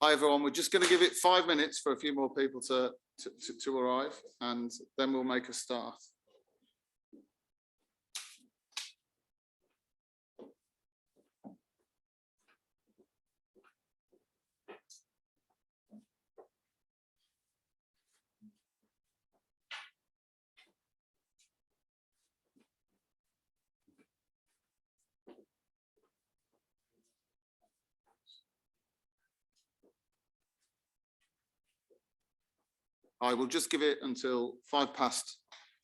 Hi everyone, we're just going to give it 5 minutes for a few more people to arrive, and then we'll make a start. I will just give it until 5 past,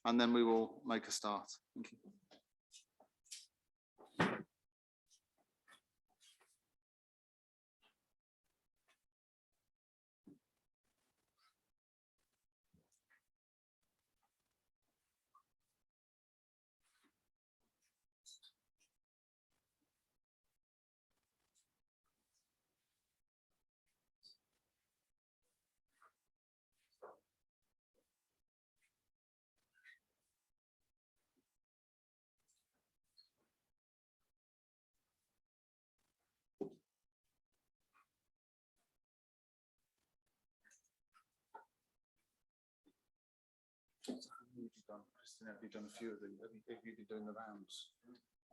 and then we will make a start. Thank you. So how many have you done, Christina? Have you done a few of them? Have you been doing the rounds?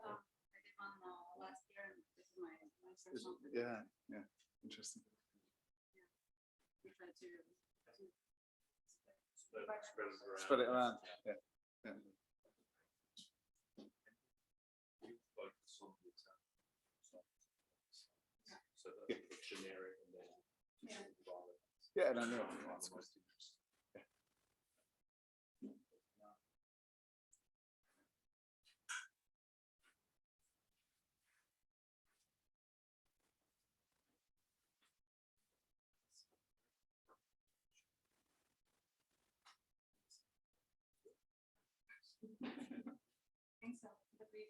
I did one last year, and this is my first one. Yeah, interesting. Yeah. We try to spread it around. Yeah. generic and then no, that's good. I think so. The brief.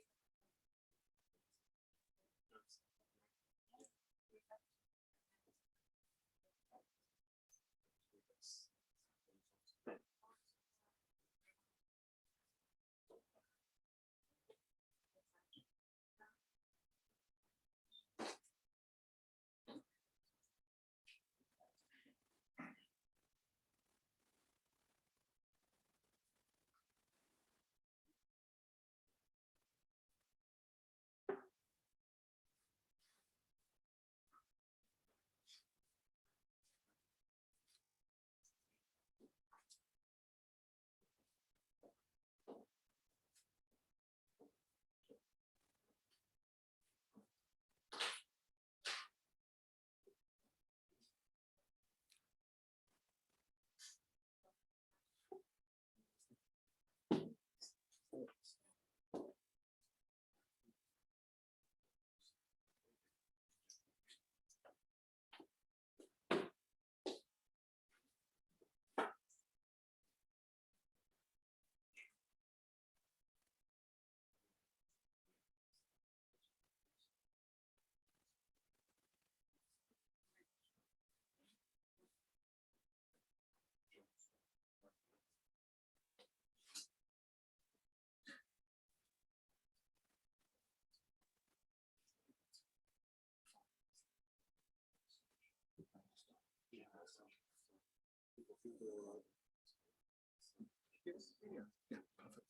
Yeah, perfect.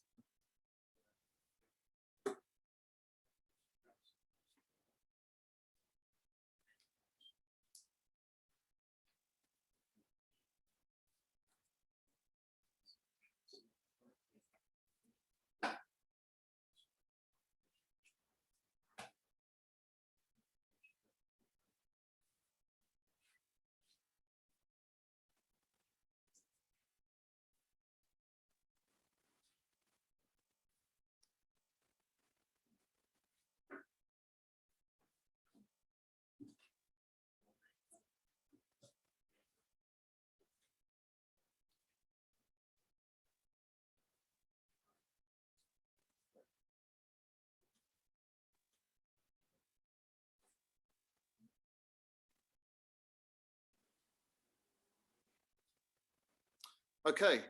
Okay.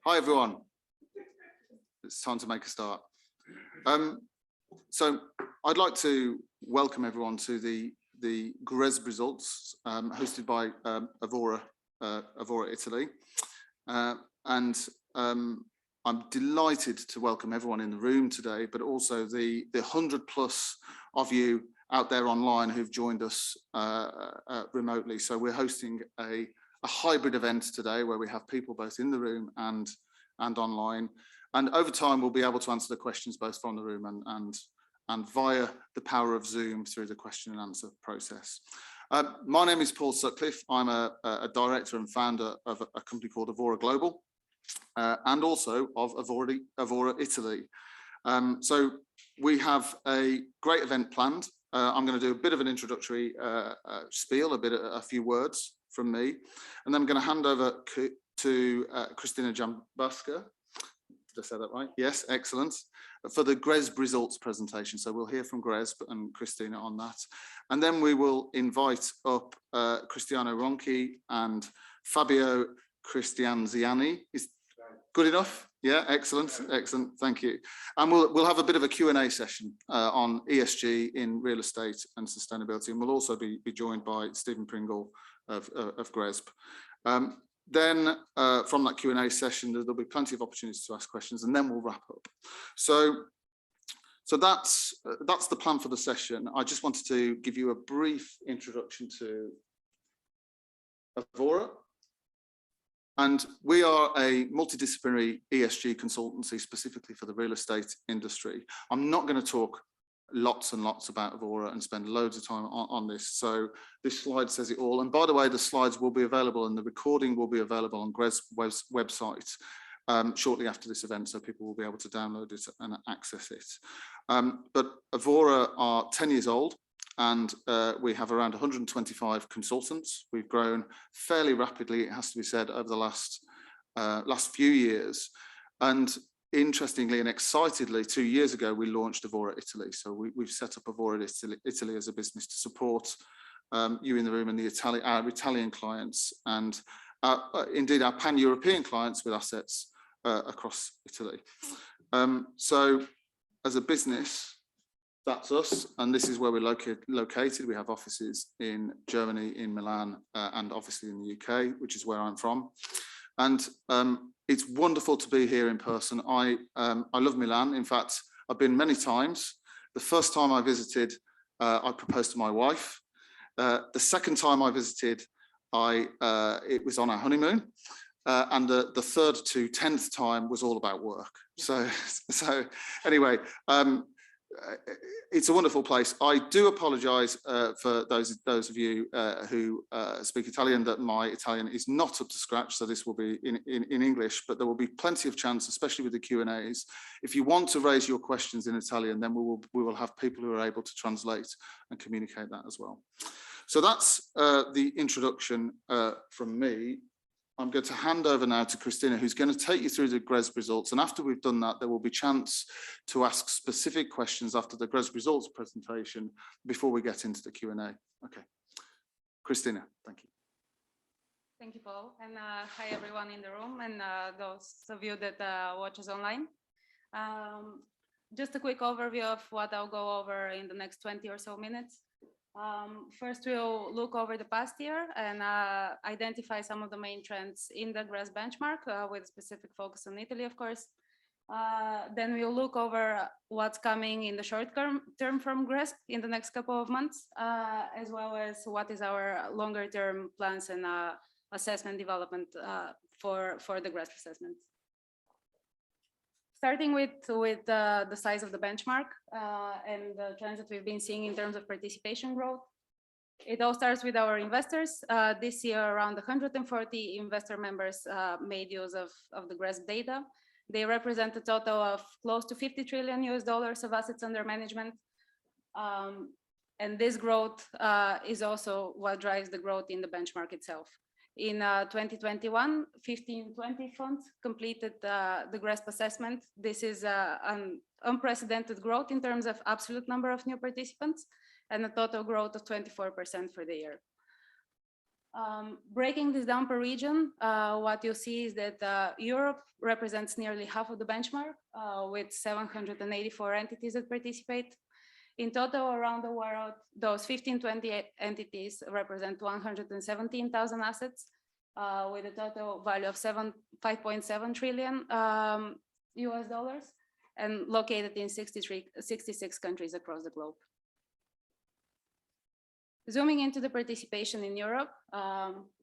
Hi everyone. It's time to make a start. So I'd like to welcome everyone to the the GRESB results hosted by EVORA, EVORA Italy. I'm delighted to welcome everyone in the room today, but also the 100+ of you out there online who've joined us remotely. So we're hosting a hybrid event today where we have people both in the room and online. And over time, we'll be able to answer the questions both from the room and via the power of Zoom through the question and answer process. My name is Paul Sutcliffe. I'm a director and founder of a company called EVORA Global and also of EVORA Italy. So we have a great event planned. I'm going to do a bit of an introductory spiel, a few words from me, and then I'm going to hand over to Christina Jambuska. Did I say that right? Yes, excellent. For the GRESB results presentation. So we'll hear from GRESB and Christina on that. And then we will invite up Cristiano Ronchi and Fabio Cristianziani. Is good enough? Yeah, excellent, excellent. Thank you. And we'll have a bit of a Q&A session on ESG in real estate and sustainability. And we'll also be joined by Stephen Pringle of GRESB. Then from that Q&A session, there'll be plenty of opportunities to ask questions, and then we'll wrap up. So that's the plan for the session. I just wanted to give you a brief introduction to EVORA. And we are a multidisciplinary ESG consultancy specifically for the real estate industry. I'm not going to talk lots and lots about EVORA and spend loads of time on this. So this slide says it all. And by the way, the slides will be available and the recording will be available on GRESB's website shortly after this event, so people will be able to download it and access it. But EVORA are 10 years old. And we have around 125 consultants. We've grown fairly rapidly, it has to be said, over the last few years. And interestingly and excitedly, 2 years ago, we launched EVORA Italy. So we've set up EVORA Italy as a business to support you in the room and our Italian clients, and indeed our pan-European clients with assets across Italy. So as a business, that's us, and this is where we're located. We have offices in Germany, in Milan, and obviously in the UK, which is where I'm from. And it's wonderful to be here in person. I love Milan. In fact, I've been many times. The first time I visited, I proposed to my wife. The second time I visited, it was on our honeymoon. And the third to 10th time was all about work. So anyway, it's a wonderful place. I do apologise for those of you who speak Italian that my Italian is not up to scratch, so this will be in English, but there will be plenty of chance, especially with the Q&As. If you want to raise your questions in Italian, then we will have people who are able to translate and communicate that as well. So that's the introduction from me. I'm going to hand over now to Christina, who's going to take you through the GRESB results. And after we've done that, there will be chance to ask specific questions after the GRESB results presentation before we get into the Q&A. Okay. Christina, thank you. Thank you, Paul. And hi, everyone in the room and those of you that watch us online. Just a quick overview of what I'll go over in the next 20 or so minutes. First, we'll look over the past year and identify some of the main trends in the GRESB benchmark with specific focus on Italy, of course. Then we'll look over what's coming in the short term from GRESB in the next couple of months, as well as what is our longer term plans and assessment development for the GRESB assessments. Starting with the size of the benchmark and the trends that we've been seeing in terms of participation growth. It all starts with our investors. This year, around 140 investor members made use of the GRESB data. They represent a total of close to $50 trillion of assets under management. And this growth is also what drives the growth in the benchmark itself. In 2021, 1520 funds completed the GRESB assessment. This is an unprecedented growth in terms of absolute number of new participants and a total growth of 24% for the year. Breaking this down per region, what you'll see is that Europe represents nearly half of the benchmark with 784 entities that participate. In total, around the world, those 15-20 entities represent 117,000 assets with a total value of 5.7 trillion US dollars and located in 66 countries across the globe. Zooming into the participation in Europe,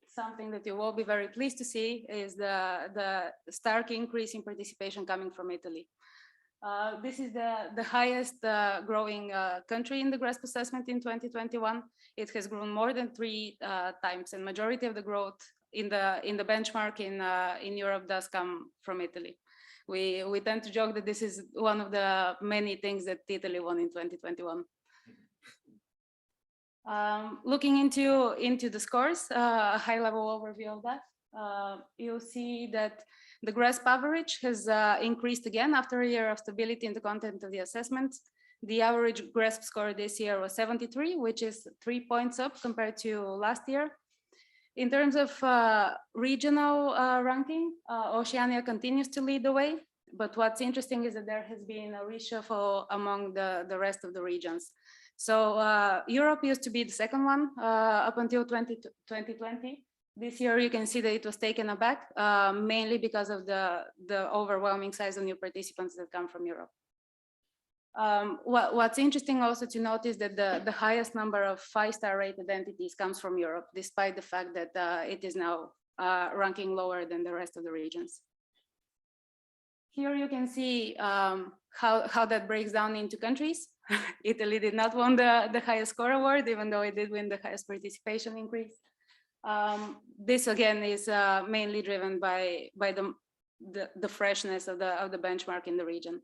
something that you will be very pleased to see is the stark increase in participation coming from Italy. This is the highest growing country in the GRESB assessment in 2021. It has grown more than 3 times, and majority of the growth in the benchmark in Europe does come from Italy. We tend to joke that this is one of the many things that Italy won in 2021. Looking into the scores, a high-level overview of that, you'll see that the GRESB average has increased again after a year of stability in the content of the assessment. The average GRESB score this year was 73, which is 3 points up compared to last year. In terms of regional ranking, Oceania continues to lead the way. But what's interesting is that there has been a reshuffle among the rest of the regions. So Europe used to be the second one up until 2020. This year, you can see that it was taken aback, mainly because of the overwhelming size of new participants that come from Europe. What's interesting also to note is that the highest number of 5-star rated entities comes from Europe, despite the fact that it is now ranking lower than the rest of the regions. Here you can see how that breaks down into countries. Italy did not win the highest score award, even though it did win the highest participation increase. This again is mainly driven by the freshness of the benchmark in the region.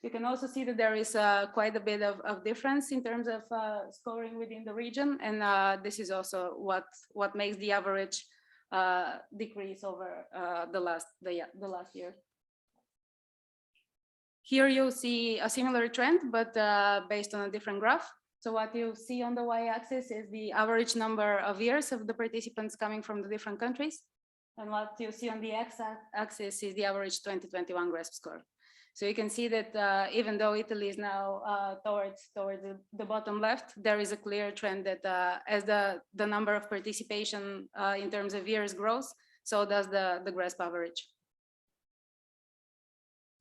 You can also see that there is quite a bit of difference in terms of scoring within the region, and this is also what makes the average decrease over the last year. Here you'll see a similar trend, but based on a different graph. So what you see on the y-axis is the average number of years of the participants coming from the different countries. And what you see on the x-axis is the average 2021 GRESB score. So you can see that even though Italy is now towards the bottom left, there is a clear trend that as the number of participation in terms of years grows, so does the GRESB average.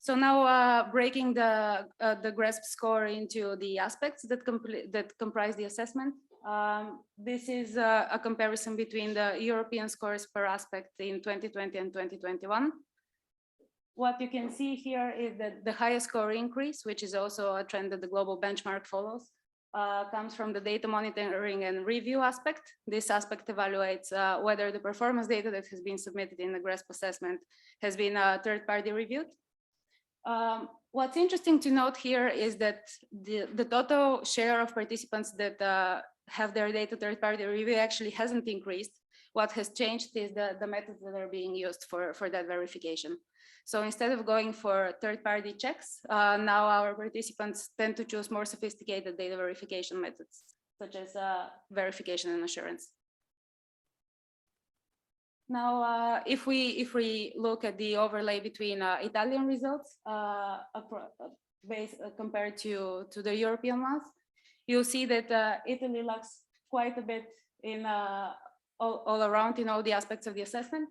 So now breaking the GRESB score into the aspects that comprise the assessment. This is a comparison between the European scores per aspect in 2020 and 2021. What you can see here is that the highest score increase, which is also a trend that the global benchmark follows, comes from the data monitoring and review aspect. This aspect evaluates whether the performance data that has been submitted in the GRESB assessment has been third-party reviewed. What's interesting to note here is that the total share of participants that have their data third-party review actually hasn't increased. What has changed is the methods that are being used for that verification. So instead of going for third-party checks, now our participants tend to choose more sophisticated data verification methods, such as verification and assurance. Now, if we look at the overlay between Italian results compared to the European ones, you'll see that Italy lags quite a bit in all around in all the aspects of the assessment.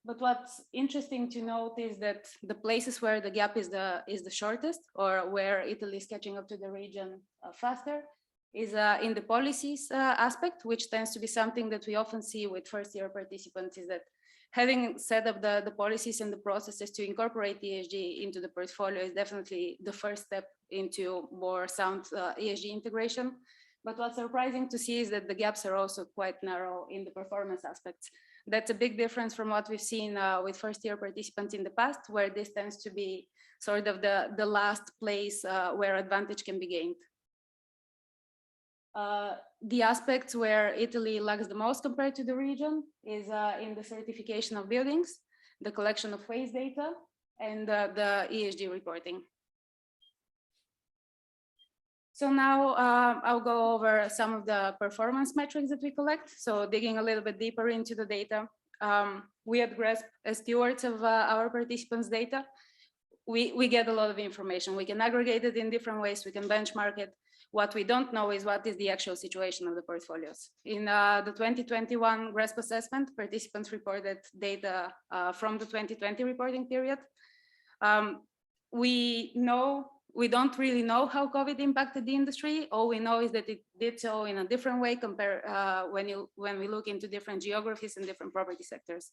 But what's interesting to note is that the places where the gap is the shortest, or where Italy is catching up to the region faster, is in the policies aspect, which tends to be something that we often see with first-year participants, is that having set up the policies and the processes to incorporate ESG into the portfolio is definitely the first step into more sound ESG integration. But what's surprising to see is that the gaps are also quite narrow in the performance aspects. That's a big difference from what we've seen with first-year participants in the past, where this tends to be sort of the last place where advantage can be gained. The aspects where Italy lags the most compared to the region is in the certification of buildings, the collection of waste data, and the ESG reporting. So now I'll go over some of the performance metrics that we collect. So digging a little bit deeper into the data, we at GRESB, as stewards of our participants' data, we get a lot of information. We can aggregate it in different ways. We can benchmark it. What we don't know is what is the actual situation of the portfolios. In the 2021 GRESB assessment, participants reported data from the 2020 reporting period. We don't really know how COVID impacted the industry. All we know is that it did so in a different way when we look into different geographies and different property sectors.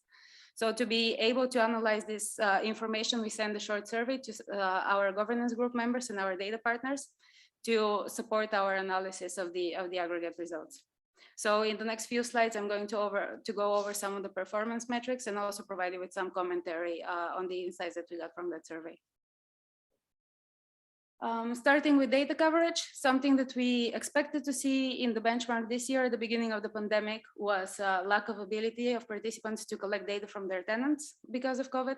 So to be able to analyze this information, we send a short survey to our governance group members and our data partners to support our analysis of the aggregate results. So in the next few slides, I'm going to go over some of the performance metrics and also provide you with some commentary on the insights that we got from that survey. Starting with data coverage, something that we expected to see in the benchmark this year at the beginning of the pandemic was lack of ability of participants to collect data from their tenants because of COVID.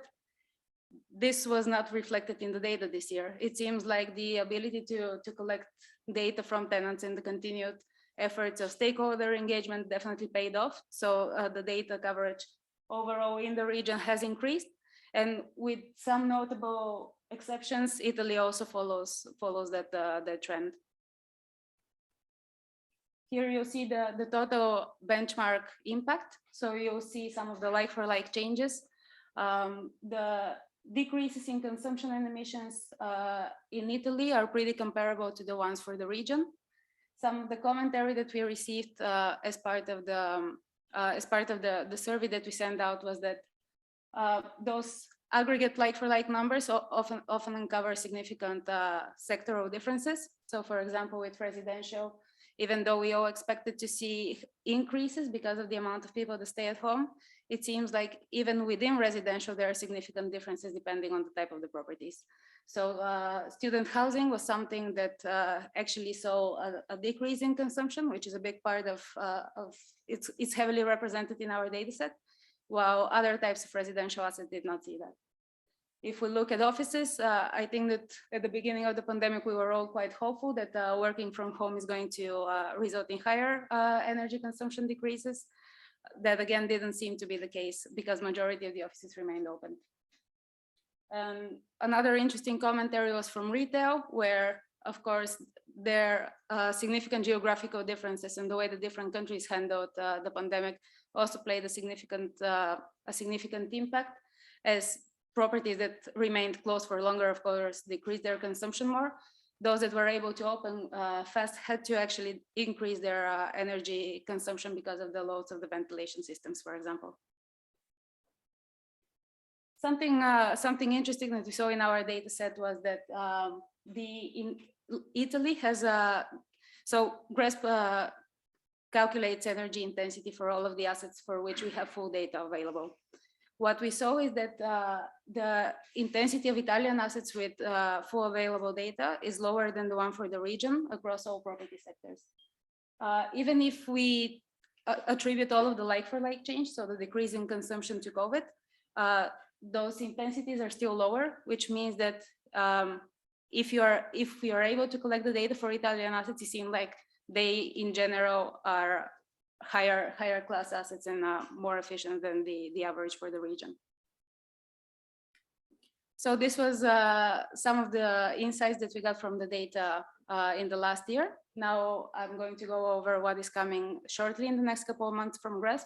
This was not reflected in the data this year. It seems like the ability to collect data from tenants and the continued efforts of stakeholder engagement definitely paid off. So the data coverage overall in the region has increased, and with some notable exceptions, Italy also follows that trend. Here you'll see the total benchmark impact. So you'll see some of the like-for-like changes. The decreases in consumption and emissions in Italy are pretty comparable to the ones for the region. Some of the commentary that we received as part of the survey that we sent out was that those aggregate like-for-like numbers often uncover significant sectoral differences. So for example, with residential, even though we all expected to see increases because of the amount of people that stay at home, it seems like even within residential, there are significant differences depending on the type of the properties. So student housing was something that actually saw a decrease in consumption, which is a big part of it's heavily represented in our data set, while other types of residential assets did not see that. If we look at offices, I think that at the beginning of the pandemic, we were all quite hopeful that working from home is going to result in higher energy consumption decreases. That again didn't seem to be the case because majority of the offices remained open. Another interesting commentary was from retail, where of course there are significant geographical differences in the way the different countries handled the pandemic also played a significant impact, as properties that remained closed for longer, of course, decreased their consumption more. Those that were able to open fast had to actually increase their energy consumption because of the loads of the ventilation systems, for example. Something interesting that we saw in our data set was that Italy has so GRESB calculates energy intensity for all of the assets for which we have full data available. What we saw is that the intensity of Italian assets with full available data is lower than the one for the region across all property sectors. Even if we attribute all of the like-for-like change, so the decrease in consumption to COVID, those intensities are still lower, which means that if we are able to collect the data for Italian assets, it seems like they in general are higher class assets and more efficient than the average for the region. So this was some of the insights that we got from the data in the last year. Now I'm going to go over what is coming shortly in the next couple of months from GRESB.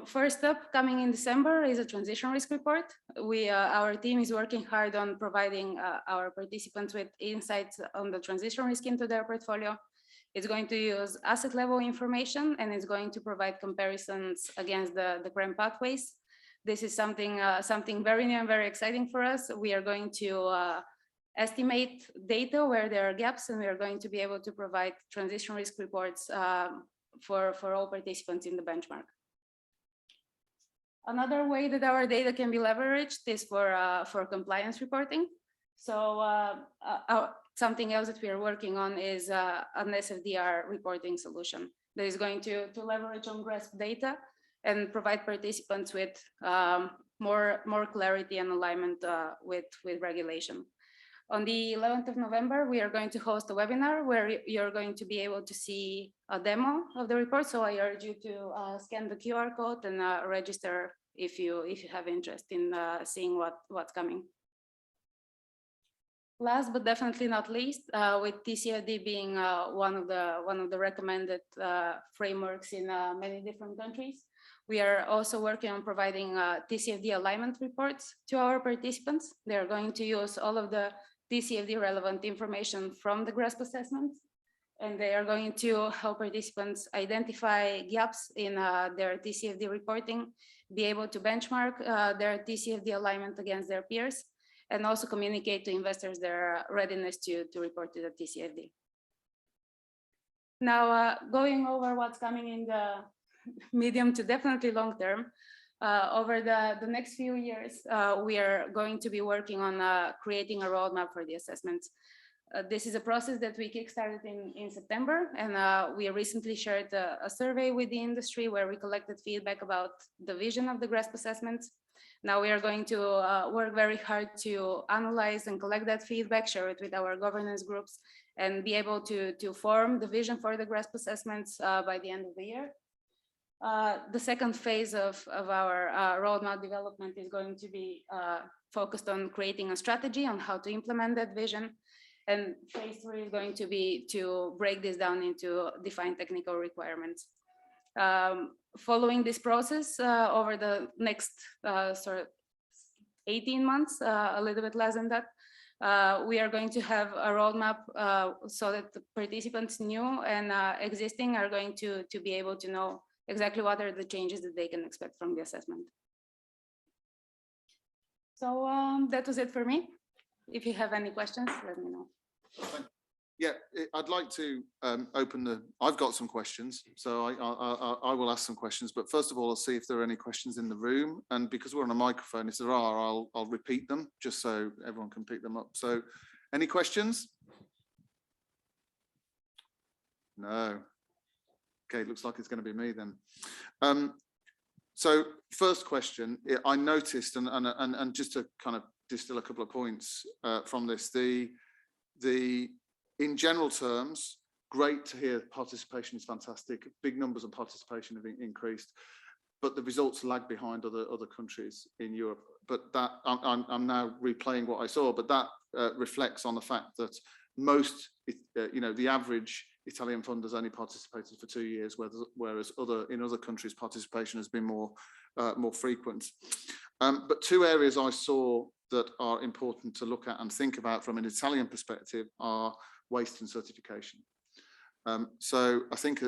First up, coming in December, is a transition risk report. Our team is working hard on providing our participants with insights on the transition risk into their portfolio. It's going to use asset level information, and it's going to provide comparisons against the current pathways. This is something very new and very exciting for us. We are going to estimate data where there are gaps, and we are going to be able to provide transition risk reports for all participants in the benchmark. Another way that our data can be leveraged is for compliance reporting. So something else that we are working on is an SFDR reporting solution that is going to leverage on GRESB data and provide participants with more clarity and alignment with regulation. On the 11th of November, we are going to host a webinar where you're going to be able to see a demo of the report. So I urge you to scan the QR code and register if you have interest in seeing what's coming. Last but definitely not least, with TCFD being one of the recommended frameworks in many different countries, we are also working on providing TCFD alignment reports to our participants. They are going to use all of the TCFD relevant information from the GRESB assessments, and they are going to help participants identify gaps in their TCFD reporting, be able to benchmark their TCFD alignment against their peers, and also communicate to investors their readiness to report to the TCFD. Now, going over what's coming in the medium to definitely long term, over the next few years, we are going to be working on creating a roadmap for the assessments. This is a process that we kickstarted in September, and we recently shared a survey with the industry where we collected feedback about the vision of the GRESB assessments. Now we are going to work very hard to analyze and collect that feedback, share it with our governance groups, and be able to form the vision for the GRESB assessments by the end of the year. The second phase of our roadmap development is going to be focused on creating a strategy on how to implement that vision. And phase 3 is going to be to break this down into defined technical requirements. Following this process, over the next sort of 18 months, a little bit less than that, we are going to have a roadmap so that the participants new and existing are going to be able to know exactly what are the changes that they can expect from the assessment. So that was it for me. If you have any questions, let me know. Yeah, I'd like to open the, I've got some questions, so I will ask some questions, but first of all, I'll see if there are any questions in the room, and because we're on a microphone, if there are, I'll repeat them just so everyone can pick them up. So any questions? No. Okay, looks like it's going to be me then. So first question, I noticed, and just to kind of distill a couple of points from this, in general terms, great to hear participation is fantastic. Big numbers of participation have increased, but the results lag behind other countries in Europe. But that I'm now replaying what I saw, but that reflects on the fact that most, the average Italian fund has only participated for 2 years, whereas in other countries participation has been more frequent. But two areas I saw that are important to look at and think about from an Italian perspective are waste and certification. So I think,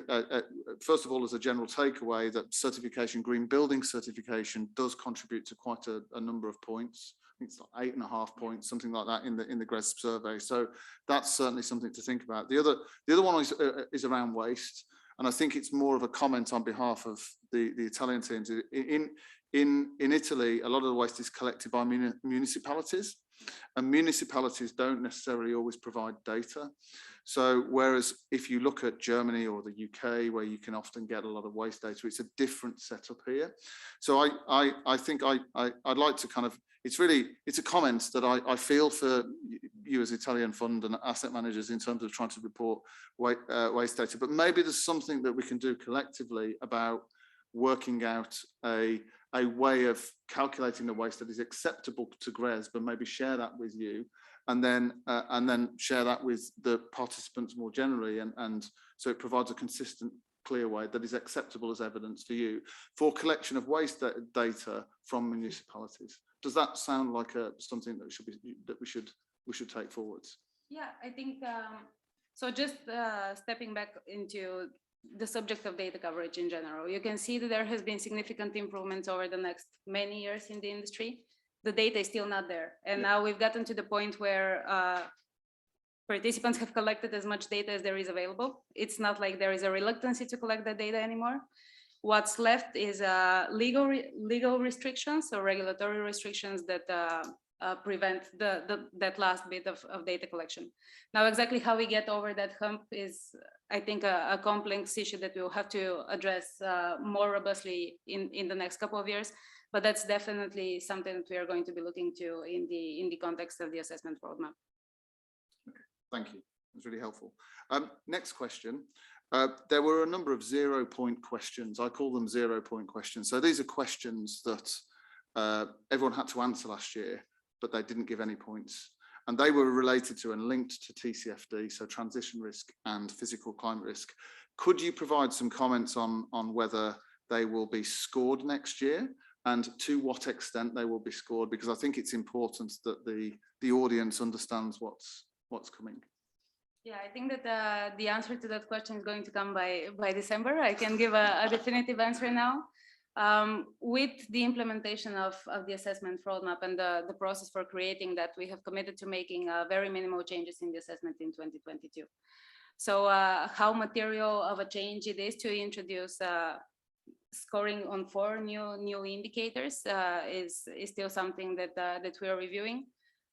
first of all, as a general takeaway, that certification, green building certification, does contribute to quite a number of points. I think it's like 8.5 points, something like that in the GRESB survey. So that's certainly something to think about. The other one is around waste, and I think it's more of a comment on behalf of the Italian teams. In Italy, a lot of the waste is collected by municipalities, and municipalities don't necessarily always provide data. So whereas if you look at Germany or the UK, where you can often get a lot of waste data, it's a different setup here. So I think I'd like to kind of, it's a comment that I feel for you as Italian fund and asset managers in terms of trying to report waste data, but maybe there's something that we can do collectively about working out a way of calculating the waste that is acceptable to GRESB, but maybe share that with you, and then share that with the participants more generally, and so it provides a consistent, clear way that is acceptable as evidence for you for collection of waste data from municipalities. Does that sound like something that we should take forwards? Yeah, I think so. Just stepping back into the subject of data coverage in general, you can see that there has been significant improvements over the next many years in the industry. The data is still not there, and now we've gotten to the point where participants have collected as much data as there is available. It's not like there is a reluctance to collect that data anymore. What's left is legal restrictions or regulatory restrictions that prevent that last bit of data collection. Now, exactly how we get over that hump is, I think, a complex issue that we will have to address more robustly in the next couple of years. But that's definitely something that we are going to be looking to in the context of the assessment roadmap. Okay, thank you. That's really helpful. Next question. There were a number of 0-point questions. I call them 0-point questions. So these are questions that everyone had to answer last year, but they didn't give any points. and they were related to and linked to TCFD, so transition risk and physical climate risk. Could you provide some comments on whether they will be scored next year and to what extent they will be scored? Because I think it's important that the audience understands what's coming. Yeah, I think that the answer to that question is going to come by December. I can give a definitive answer now. With the implementation of the assessment roadmap and the process for creating that, we have committed to making very minimal changes in the assessment in 2022. So how material of a change it is to introduce scoring on 4 new indicators is still something that we are reviewing.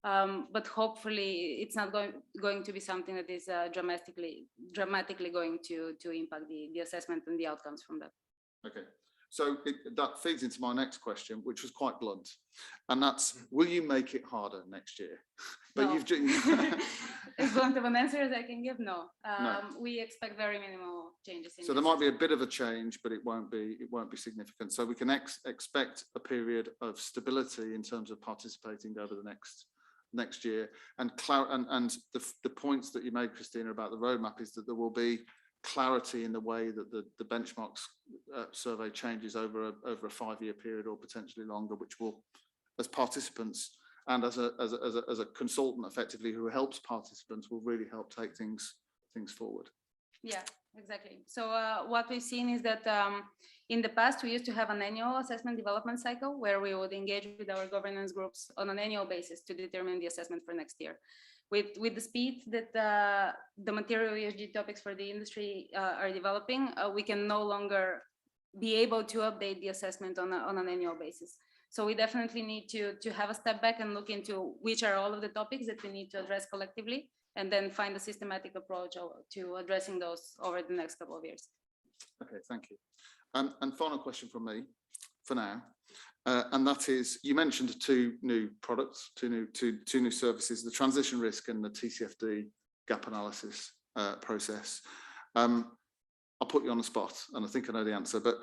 But hopefully it's not going to be something that is dramatically going to impact the assessment and the outcomes from that. Okay, so that feeds into my next question, which was quite blunt, and that's, will you make it harder next year? But no. As blunt of an answer as I can give, no. We expect very minimal changes. So there might be a bit of a change, but it won't be significant. So we can expect a period of stability in terms of participating over the next year. And the points that you made, Christina, about the roadmap is that there will be clarity in the way that the benchmarks survey changes over a 5-year period or potentially longer, which will, as participants and as a consultant effectively who helps participants, will really help take things forward. Yeah, exactly. So what we've seen is that in the past, we used to have an annual assessment development cycle where we would engage with our governance groups on an annual basis to determine the assessment for next year. With the speed that the material ESG topics for the industry are developing, we can no longer be able to update the assessment on an annual basis. So we definitely need to have a step back and look into which are all of the topics that we need to address collectively, and then find a systematic approach to addressing those over the next couple of years. Okay, thank you. And final question from me for now, and that is, you mentioned 2 new products, two new services, the transition risk and the TCFD gap analysis process. I'll put you on the spot, and I think I know the answer, but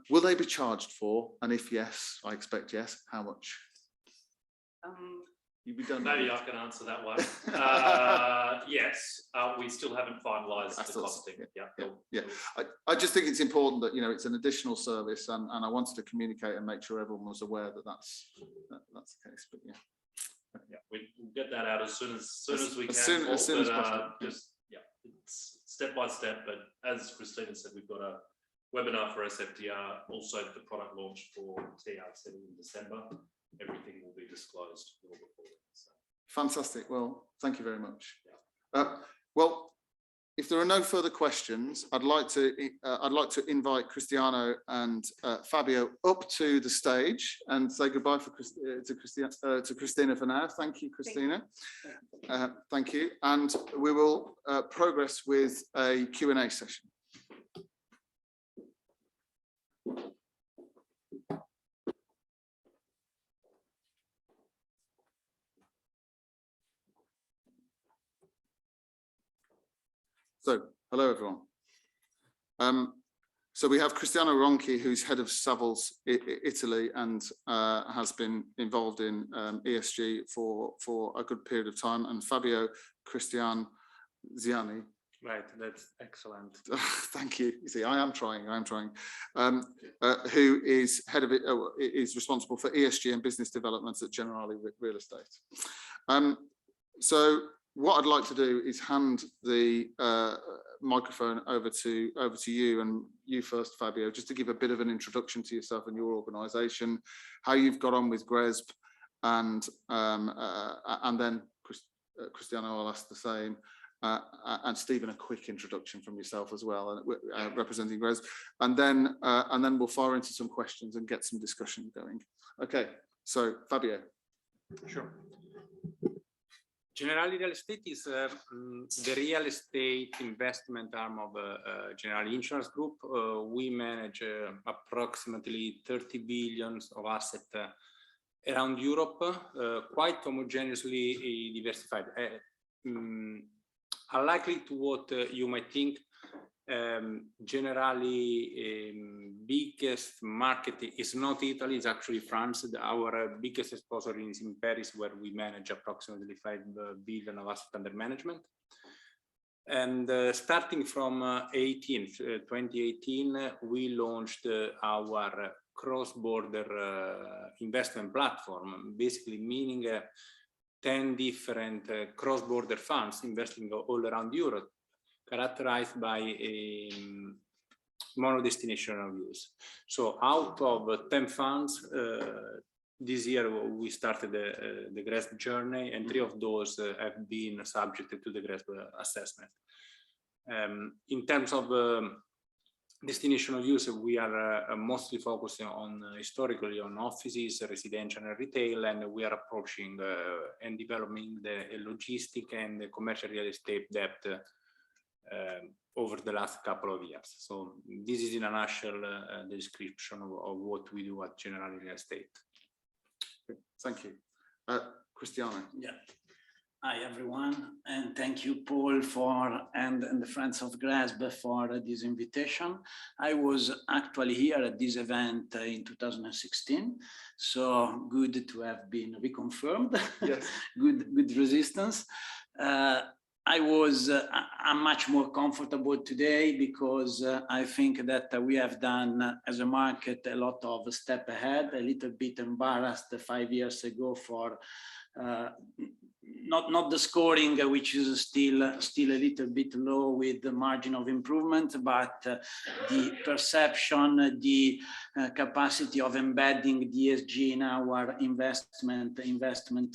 will they be charged for? And if yes, I expect yes, how much? Maybe I can answer that one. Yes, we still haven't finalised the costing. Yeah. I just think it's important that, you know, it's an additional service, and I wanted to communicate and make sure everyone was aware that that's the case. But yeah, we'll get that out as soon as we can. As soon as possible. It's step by step. But as Christina said, we've got a webinar for SFDR, also the product launch for TRC in December. Everything will be disclosed well before that. So. Fantastic. Well, thank you very much. Yeah. Well, if there are no further questions, I'd like to invite Cristiano and Fabio up to the stage and say goodbye to Christina for now. Thank you, Christina. Thank you. And we will progress with a Q&A session. So, hello everyone. So we have Cristiano Ronchi, who's head of Savills Italy, and has been involved in ESG for a good period of time, and Fabio Cristian Ziani. Right, that's excellent. Thank you. You see, I am trying. Who is head of is responsible for ESG and business developments at Generali Real Estate. So what I'd like to do is hand the microphone over to you, and you first, Fabio, just to give a bit of an introduction to yourself and your organisation, how you've got on with GRESB, and then Cristiano, I'll ask the same, and Stephen, a quick introduction from yourself as well, representing GRESB, and then we'll fire into some questions and get some discussion going. Okay, so Fabio. Sure. Generali Real Estate is the real estate investment arm of Generali Insurance Group. We manage approximately 30 billion of assets around Europe, quite homogeneously diversified. Unlikely to what you might think, Generally, biggest market is not Italy, it's actually France. Our biggest exposure is in Paris, where we manage approximately 5 billion of assets under management. And starting from 2018, we launched our cross-border investment platform, basically meaning 10 different cross-border funds investing all around Europe, characterized by a mono-destinational use. So out of 10 funds, this year we started the GRESB journey, and 3 of those have been subjected to the GRESB assessment. In terms of destinational use, we are mostly focusing on historically on offices, residential and retail, and we are approaching and developing the logistic and the commercial real estate debt over the last couple of years. So this is in a nutshell the description of what we do at Generali Real Estate. Thank you. Cristiano. Yeah. Hi, everyone, and thank you, Paul, and the Friends of GRESB for this invitation. I was actually here at this event in 2016, so good to have been reconfirmed. Yes. good resistance. I'm much more comfortable today because I think that we have done as a market a lot of step ahead, a little bit embarrassed 5 years ago for not the scoring, which is still a little bit low with the margin of improvement, but the perception, the capacity of embedding ESG in our investment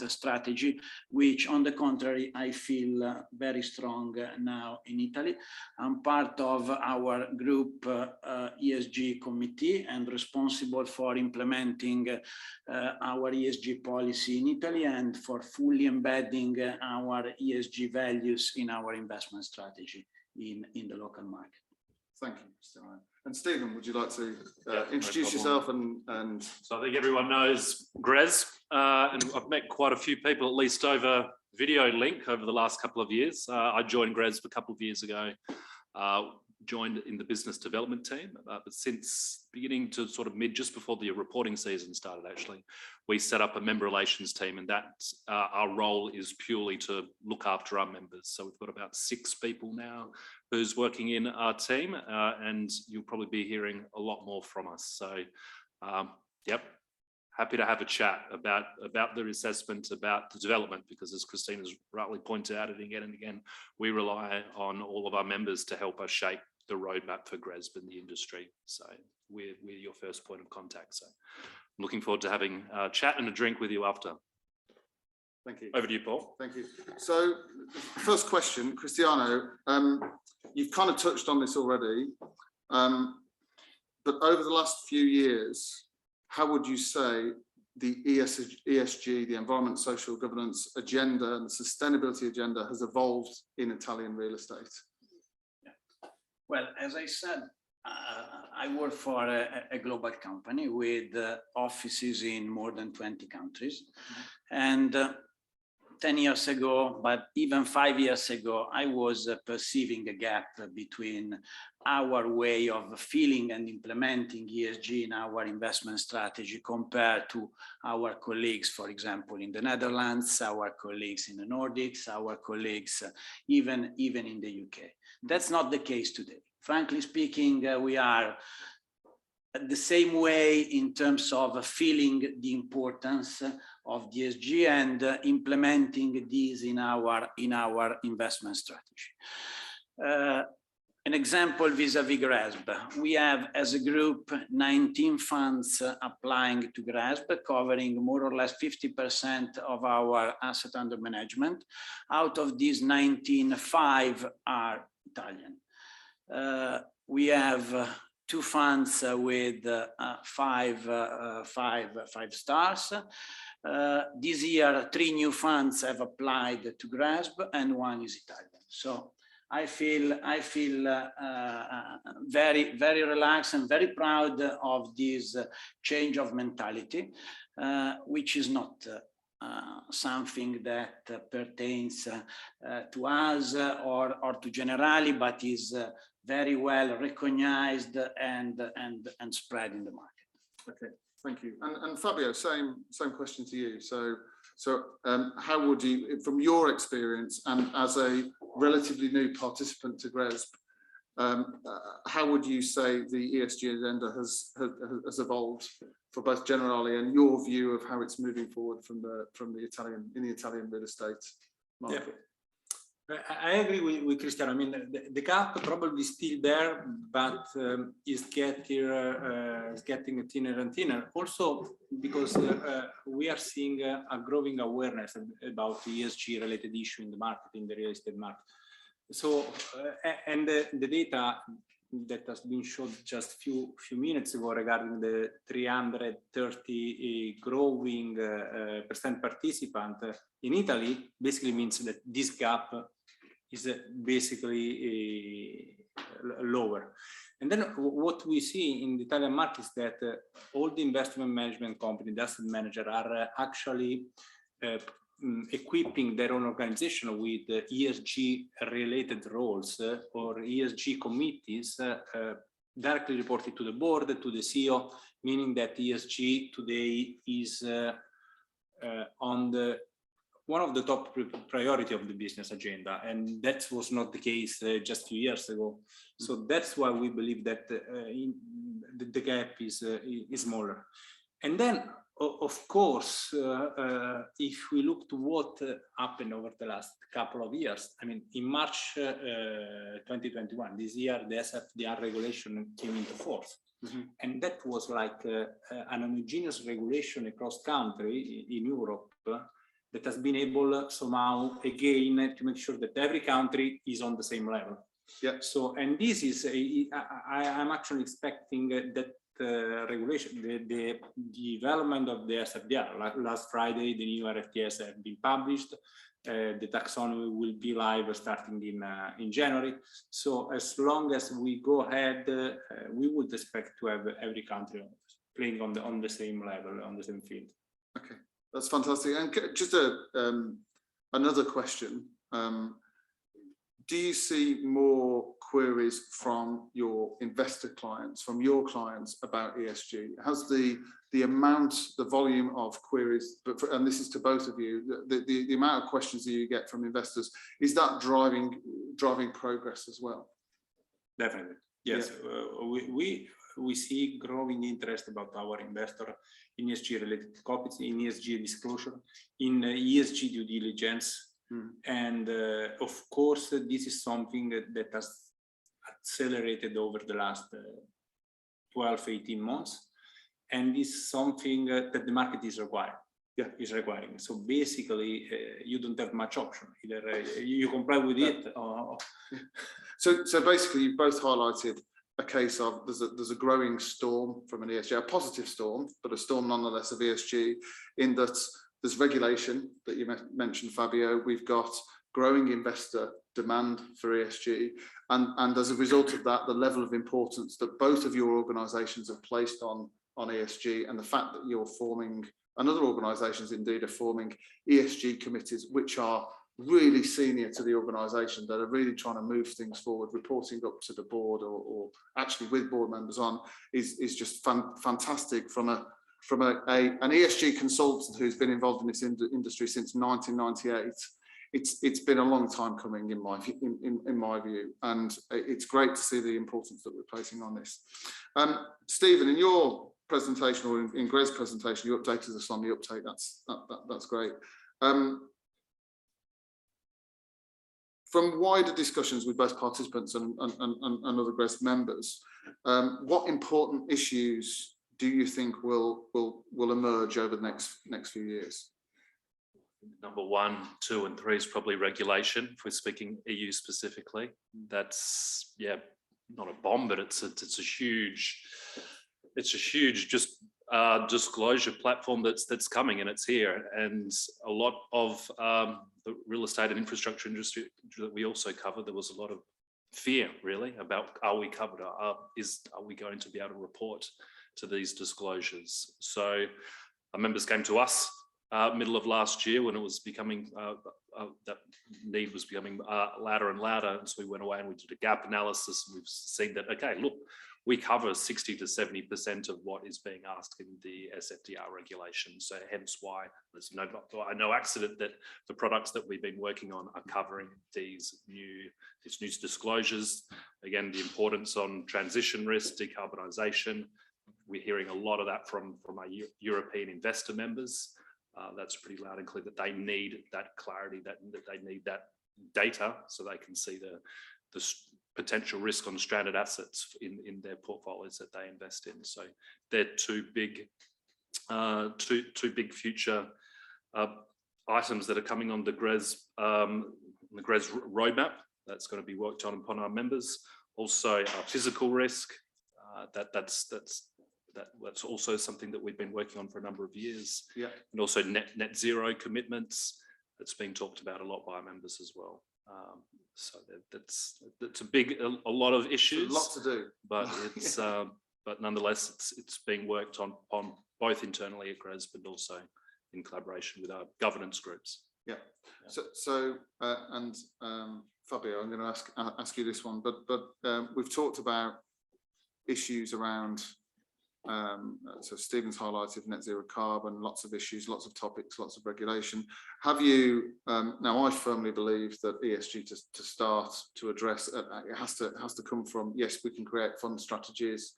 strategy, which on the contrary, I feel very strong now in Italy. I'm part of our group ESG committee and responsible for implementing our ESG policy in Italy and for fully embedding our ESG values in our investment strategy in the local market. Thank you, Cristiano. And Stephen, would you like to introduce yourself and... So I think everyone knows GRESB, and I've met quite a few people, at least over video link over the last couple of years. I joined GRESB a couple of years ago, joined in the business development team, but since beginning to sort of just before the reporting season started, actually, we set up a member relations team, and that our role is purely to look after our members. So we've got about 6 people now who's working in our team, and you'll probably be hearing a lot more from us. So, yep, happy to have a chat about the assessment, about the development, because as Christina's rightly pointed out again and again, we rely on all of our members to help us shape the roadmap for GRESB in the industry. So we're your first point of contact. So I'm looking forward to having a chat and a drink with you after. Thank you. Over to you, Paul. Thank you. So first question, Cristiano, you've kind of touched on this already, but over the last few years, how would you say the ESG, the environment, social governance agenda and the sustainability agenda has evolved in Italian real estate? Well, as I said, I work for a global company with offices in more than 20 countries. And 10 years ago, but even 5 years ago, I was perceiving a gap between our way of feeling and implementing ESG in our investment strategy compared to our colleagues, for example, in the Netherlands, our colleagues in the Nordics, our colleagues even in the UK. That's not the case today. Frankly speaking, we are the same way in terms of feeling the importance of ESG and implementing these in our investment strategy. An example vis-a-vis GRESB. We have, as a group, 19 funds applying to GRESB, covering more or less 50% of our asset under management. Out of these 19, 5 are Italian. We have 2 funds with 5 stars. This year, 3 new funds have applied to GRESB and 1 is Italian. So I feel very, very relaxed and very proud of this change of mentality, which is not something that pertains to us or to Generali, but is very well recognized and spread in the market. Okay, thank you. And Fabio, same question to you. So how would you, from your experience and as a relatively new participant to GRESB, how would you say the ESG agenda has evolved for both Generali and your view of how it's moving forward from the Italian real estate market? Yeah. I agree with Cristiano. I mean, the gap probably still there, but is getting thinner and thinner. Also, because we are seeing a growing awareness about ESG related issue in the market, in the real estate market. So, and the data that has been shown just few minutes ago regarding the 330 growing percent participant in Italy basically means that this gap is basically lower. And then what we see in the Italian market is that all the investment management companies, the asset manager, are actually equipping their own organization with ESG related roles or ESG committees directly reported to the board, to the CEO, meaning that ESG today is on the one of the top priority of the business agenda, and that was not the case just a few years ago. So that's why we believe that the gap is smaller. And then, of course, if we look to what happened over the last couple of years, I mean, in March 2021, this year, the SFDR regulation came into force. Mm-hmm. And that was like an homogeneous regulation across country in Europe that has been able somehow again to make sure that every country is on the same level. Yeah. So, and this is, I'm actually expecting that regulation, the development of the SFDR. Last Friday, the new RFTS have been published. The taxonomy will be live starting in January. So as long as we go ahead, we would expect to have every country playing on the same level, on the same field. Okay. That's fantastic. And just another question. Do you see more queries from your investor clients, from your clients about ESG? Has the amount, the volume of queries, and this is to both of you, the amount of questions that you get from investors, is that driving progress as well? Definitely. Yes. Yeah. We see growing interest about our investor in ESG related topics, in ESG disclosure, in ESG due diligence. And of course, this is something that has accelerated over the last 12-18 months. And this is something that the market is requiring. Yeah, is requiring. So basically, you don't have much option. Either you comply with it or... So basically, you both highlighted a case of there's a growing storm from an ESG, a positive storm, but a storm nonetheless of ESG, in that there's regulation that you mentioned, Fabio. We've got growing investor demand for ESG, and as a result of that, the level of importance that both of your organisations have placed on ESG, and the fact that you're forming, and other organisations indeed are forming ESG committees, which are really senior to the organisation, that are really trying to move things forward, reporting up to the board or actually with board members on, is just fantastic from an ESG consultant who's been involved in this industry since 1998. It's been a long time coming in my view, and it's great to see the importance that we're placing on this. Stephen, in your presentation, or in GRESB's presentation, you updated us on the uptake. That's great. From wider discussions with both participants and other GRESB members, what important issues do you think will emerge over the next few years? Number 1, 2, and 3 is probably regulation. If we're speaking EU specifically, that's not a bomb, but it's a huge just disclosure platform that's coming, and it's here. And a lot of the real estate and infrastructure industry that we also covered, there was a lot of fear really about, are we covered? Are we going to be able to report to these disclosures? So our members came to us middle of last year when it was becoming, that need was becoming louder and louder. And so we went away and we did a gap analysis, and we've seen that, okay, look, we cover 60 to 70% of what is being asked in the SFDR regulation. So hence why there's no accident that the products that we've been working on are covering these new disclosures. Again, the importance on transition risk, decarbonisation. We're hearing a lot of that from our European investor members. That's pretty loud and clear that they need that clarity, that they need that data so they can see the potential risk on stranded assets in their portfolios that they invest in. So they're two big future items that are coming on the GRESB roadmap that's going to be worked on upon our members. Also, physical risk. That's also something that we've been working on for a number of years. Yeah. And also net zero commitments. That's being talked about a lot by our members as well. So that's a lot of issues. A lot to do, but it's but nonetheless it's being worked on both internally at GRESB but also in collaboration with our governance groups. Yeah. So Fabio, I'm going to ask you this one, but we've talked about issues around. So Stephen's highlighted net zero carbon, lots of issues, lots of topics, lots of regulation. Have you, now I firmly believe that ESG to start to address, it has to come from, yes, we can create fund strategies,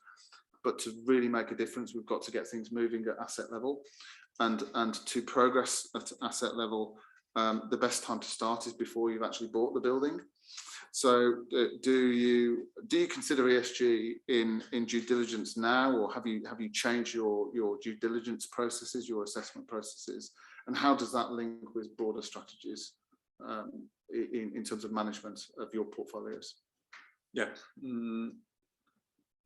but to really make a difference, we've got to get things moving at asset level, and to progress at asset level, the best time to start is before you've actually bought the building. So do you consider ESG in due diligence now, or have you changed your due diligence processes, your assessment processes, and how does that link with broader strategies in terms of management of your portfolios? Yeah,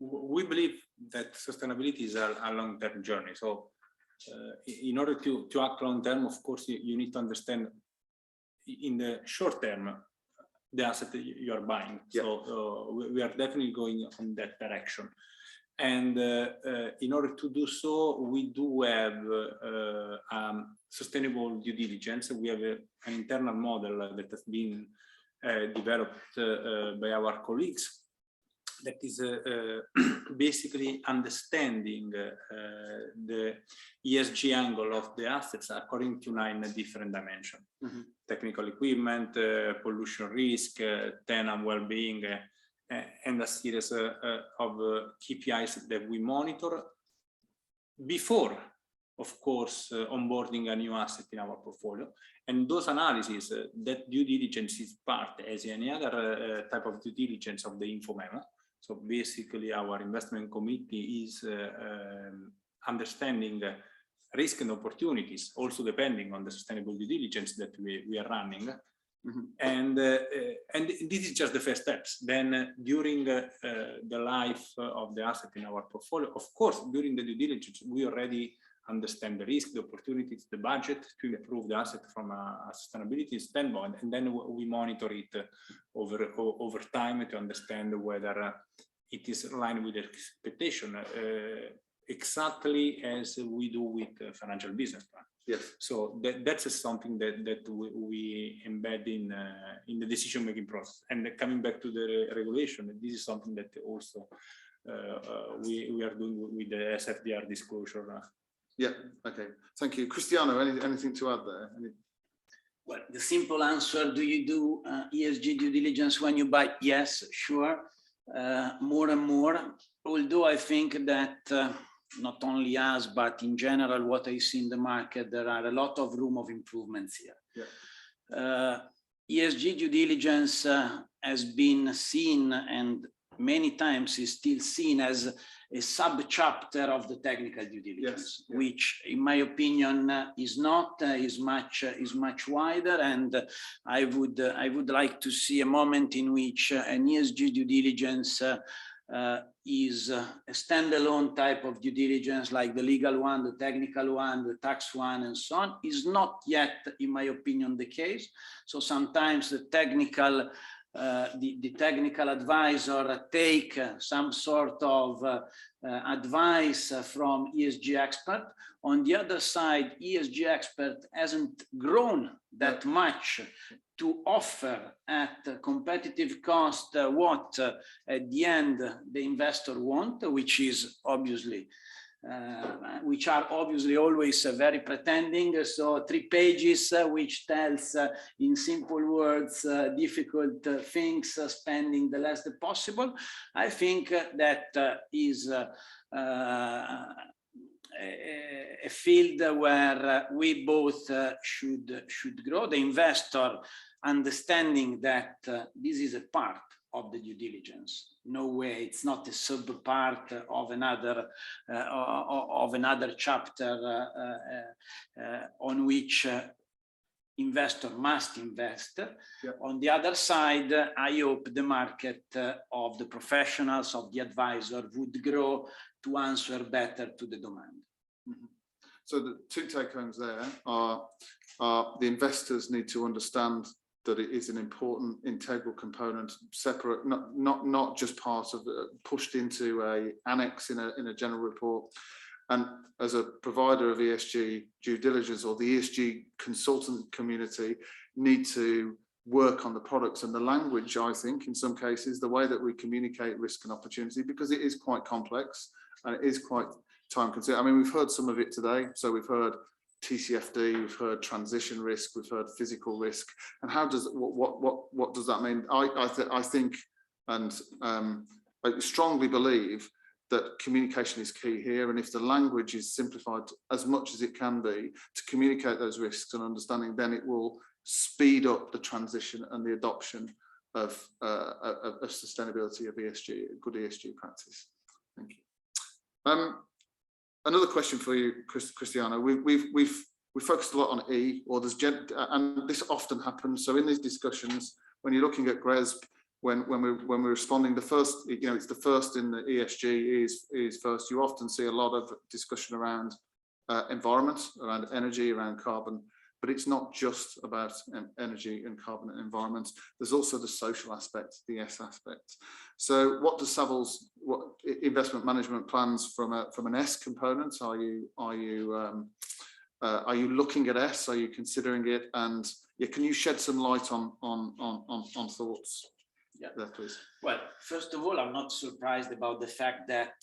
we believe that sustainability is a long-term journey. So in order to act long-term, of course, you need to understand in the short term the asset that you are buying. Yeah. So we are definitely going in that direction. And in order to do so, we do have sustainable due diligence. We have an internal model that has been developed by our colleagues that is basically understanding the ESG angle of the assets according to 9 different dimensions. Mm-hmm. Technical equipment, pollution risk, tenant well-being, and a series of KPIs that we monitor before, of course, onboarding a new asset in our portfolio. And those analyses, that due diligence is part, as any other type of due diligence, of the info memo. So basically, our investment committee is understanding risk and opportunities, also depending on the sustainable due diligence that we are running. Mm-hmm. And this is just the first steps. Then during the life of the asset in our portfolio, of course, during the due diligence, we already understand the risk, the opportunities, the budget to improve the asset from a sustainability standpoint, and then we monitor it over time to understand whether it is in line with the expectation, exactly as we do with financial business plan. Yes. So that's something that we embed in the decision-making process. And coming back to the regulation, this is something that also we are doing with the SFDR disclosure. Yeah, okay. Thank you. Cristiano, anything to add there? Well, the simple answer, do you do ESG due diligence when you buy? Yes, sure. More and more, although I think that not only us, but in general, what I see in the market, there are a lot of room of improvements here. Yeah. ESG due diligence has been seen, and many times is still seen as a sub-chapter of the technical due diligence, yes, yeah, which in my opinion is not, is much wider. And I would like to see a moment in which an ESG due diligence is a standalone type of due diligence, like the legal one, the technical one, the tax one, and so on. Is not yet, in my opinion, the case. So sometimes the technical the technical advisor take some sort of advice from ESG expert. On the other side, ESG expert hasn't grown that much to offer at competitive cost what at the end the investor want, which is obviously which are obviously always very pretending. So 3 pages which tells in simple words difficult things, spending the less possible. I think that is a field where we both should grow. The investor understanding that this is a part of the due diligence. No way, it's not a sub part of another chapter on which investor must invest. Yeah. On the other side, I hope the market of the professionals, of the advisor would grow to answer better to the demand. Mm-hmm. So the 2 take-homes there are the investors need to understand that it is an important integral component, separate, not just part of pushed into a annex in a general report. And as a provider of ESG due diligence, or the ESG consultant community, need to work on the products and the language. I think in some cases the way that we communicate risk and opportunity, because it is quite complex and it is quite time consuming. I mean, we've heard some of it today. So we've heard TCFD, we've heard transition risk, we've heard physical risk, and how does what does that mean? I think, and I strongly believe that communication is key here, and if the language is simplified as much as it can be to communicate those risks and understanding, then it will speed up the transition and the adoption of sustainability of ESG, good ESG practice. Thank you. Another question for you, Cristiano. We've focused a lot on E, or there's and this often happens. So in these discussions, when you're looking at GRESB, when we're responding, the first, it's the first in the ESG is first. You often see a lot of discussion around environment, around energy, around carbon, but it's not just about energy and carbon and environment. There's also the social aspect, the S aspect. So what does Savills, what investment management plans from an S component? Are you looking at S? Are you considering it? And yeah, can you shed some light on thoughts? Yeah, there, please. Well, first of all, I'm not surprised about the fact that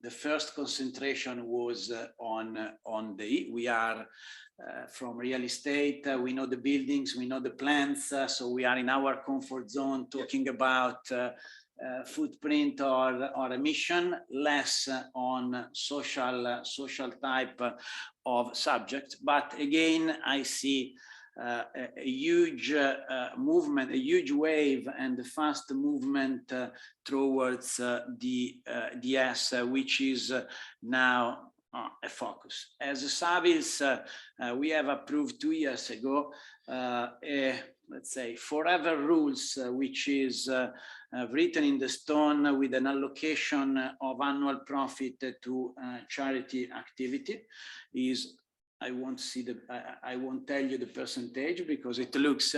the first concentration was on the E. We are from real estate, we know the buildings, we know the plants, so we are in our comfort zone talking about footprint or emission, less on social type of subject. But again, I see a huge movement, a huge wave, and a fast movement towards the S, which is now a focus. As a Savills, we have approved 2 years ago let's say forever rules, which is written in the stone with an allocation of annual profit to charity activity. I won't tell you the percentage because it looks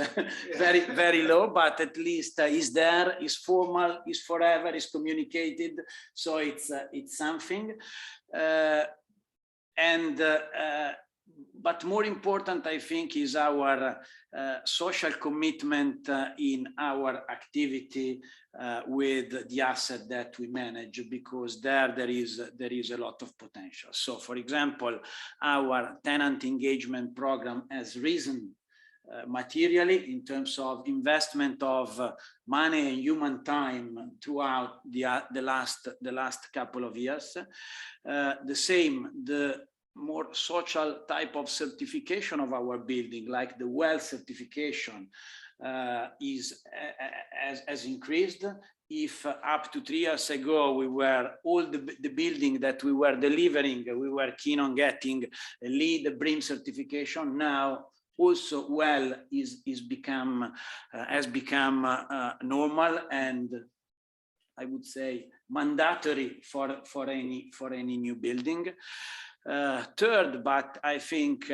very low, but at least is there, is formal, is forever, is communicated, so it's something. But more important, I think, is our social commitment in our activity with the asset that we manage, because there is a lot of potential. So, for example, our tenant engagement program has risen materially in terms of investment of money and human time throughout the last couple of years. The same, the more social type of certification of our building, like the WELL certification, has increased. If up to 3 years ago we were all the building that we were delivering, we were keen on getting a LEED BREEAM certification, now also WELL has become normal, and I would say mandatory for any new building. Third, but I think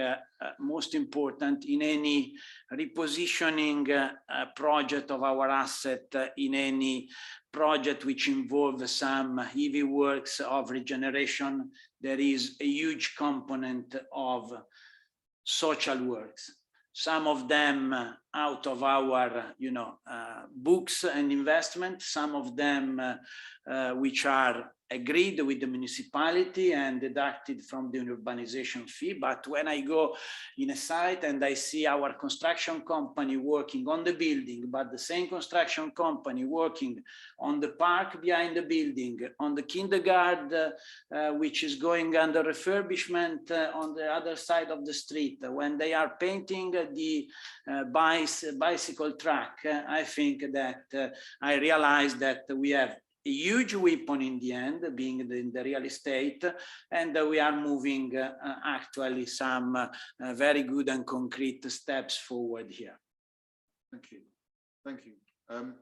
most important in any repositioning project of our asset, in any project which involves some EV works of regeneration, there is a huge component of social works. Some of them out of our, books and investment, some of them which are agreed with the municipality and deducted from the urbanization fee. But when I go in a site and I see our construction company working on the building, but the same construction company working on the park behind the building, on the kindergarten, which is going under refurbishment on the other side of the street, when they are painting the bicycle track, I think that I realize that we have a huge weapon in the end, being in the real estate, and we are moving actually some very good and concrete steps forward here. Thank you. Thank you.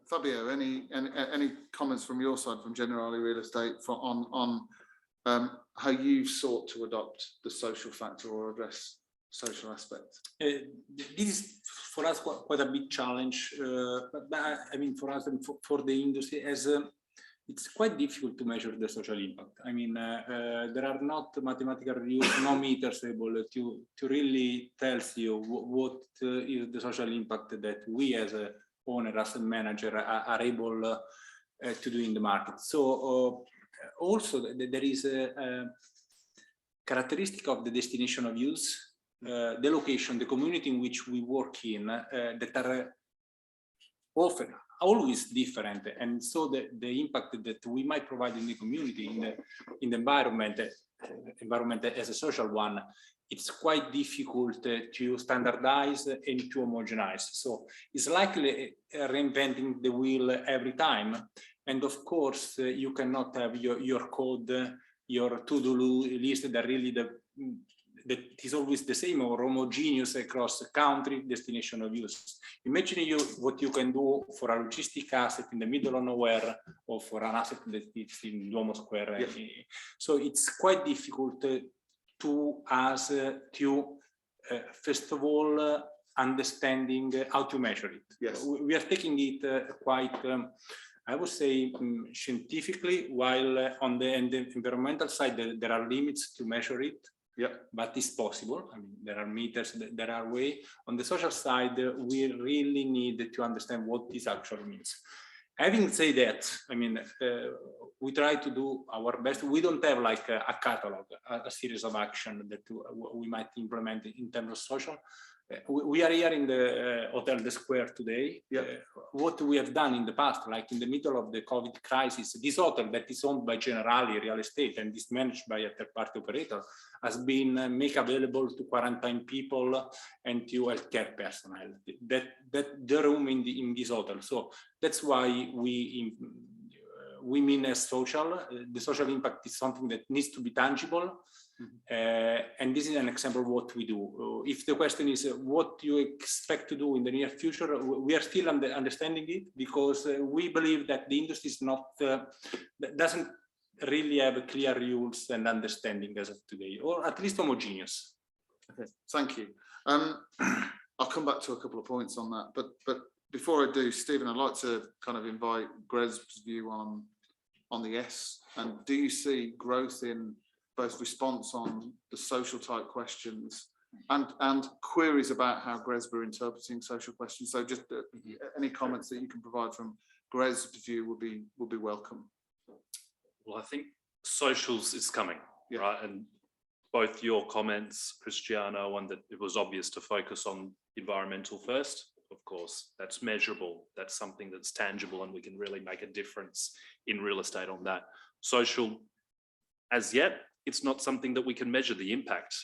Fabio, any comments from your side, from Generali Real Estate, on how you've sought to adopt the social factor or address social aspects? This is for us quite a big challenge, but I mean for us and for the industry, as it's quite difficult to measure the social impact. I mean, there are not mathematical rules, no meters able to really tells you what is the social impact that we as a owner, as a manager are able to do in the market. So also there is a characteristic of the destination of use, the location, the community in which we work in, that are often always different, and so the impact that we might provide in the community, in the environment as a social one, it's quite difficult to standardize and to homogenize. So it's likely reinventing the wheel every time, and of course you cannot have your code, your to-do list that really that is always the same or homogeneous across country, destination of use. Imagine what you can do for a logistic asset in the middle of nowhere, or for an asset that is in Duomo Square. Yes. So it's quite difficult to us to first of all understanding how to measure it. Yes. We are taking it quite I would say scientifically, while on the environmental side there are limits to measure it. Yeah, but it's possible. I mean, there are meters, there are ways. On the social side, we really need to understand what this actually means. Having said that, I mean, we try to do our best. We don't have like a catalog, a series of action that we might implement in terms of social. We are here in the Hotel the Square today. Yeah. What we have done in the past, like in the middle of the COVID crisis, this hotel that is owned by Generali Real Estate and is managed by a third-party operator has been made available to quarantine people and to healthcare personnel. That the room in this hotel. So that's why we mean as social. The social impact is something that needs to be tangible. And this is an example of what we do. If the question is what you expect to do in the near future, we are still understanding it, because we believe that the industry is not doesn't really have clear rules and understanding as of today, or at least homogeneous. Okay, thank you. I'll come back to a couple of points on that, but before I do, Stephen, I'd like to kind of invite GRESB's view on the S. And do you see growth in both response on the social type questions and queries about how GRESB are interpreting social questions? So just any comments that you can provide from GRESB's view would be welcome. Well, I think socials is coming, yeah. Right? And both your comments, Cristiano, and that it was obvious to focus on environmental first. Of course, that's measurable. That's something that's tangible, and we can really make a difference in real estate on that. Social, as yet, it's not something that we can measure the impact,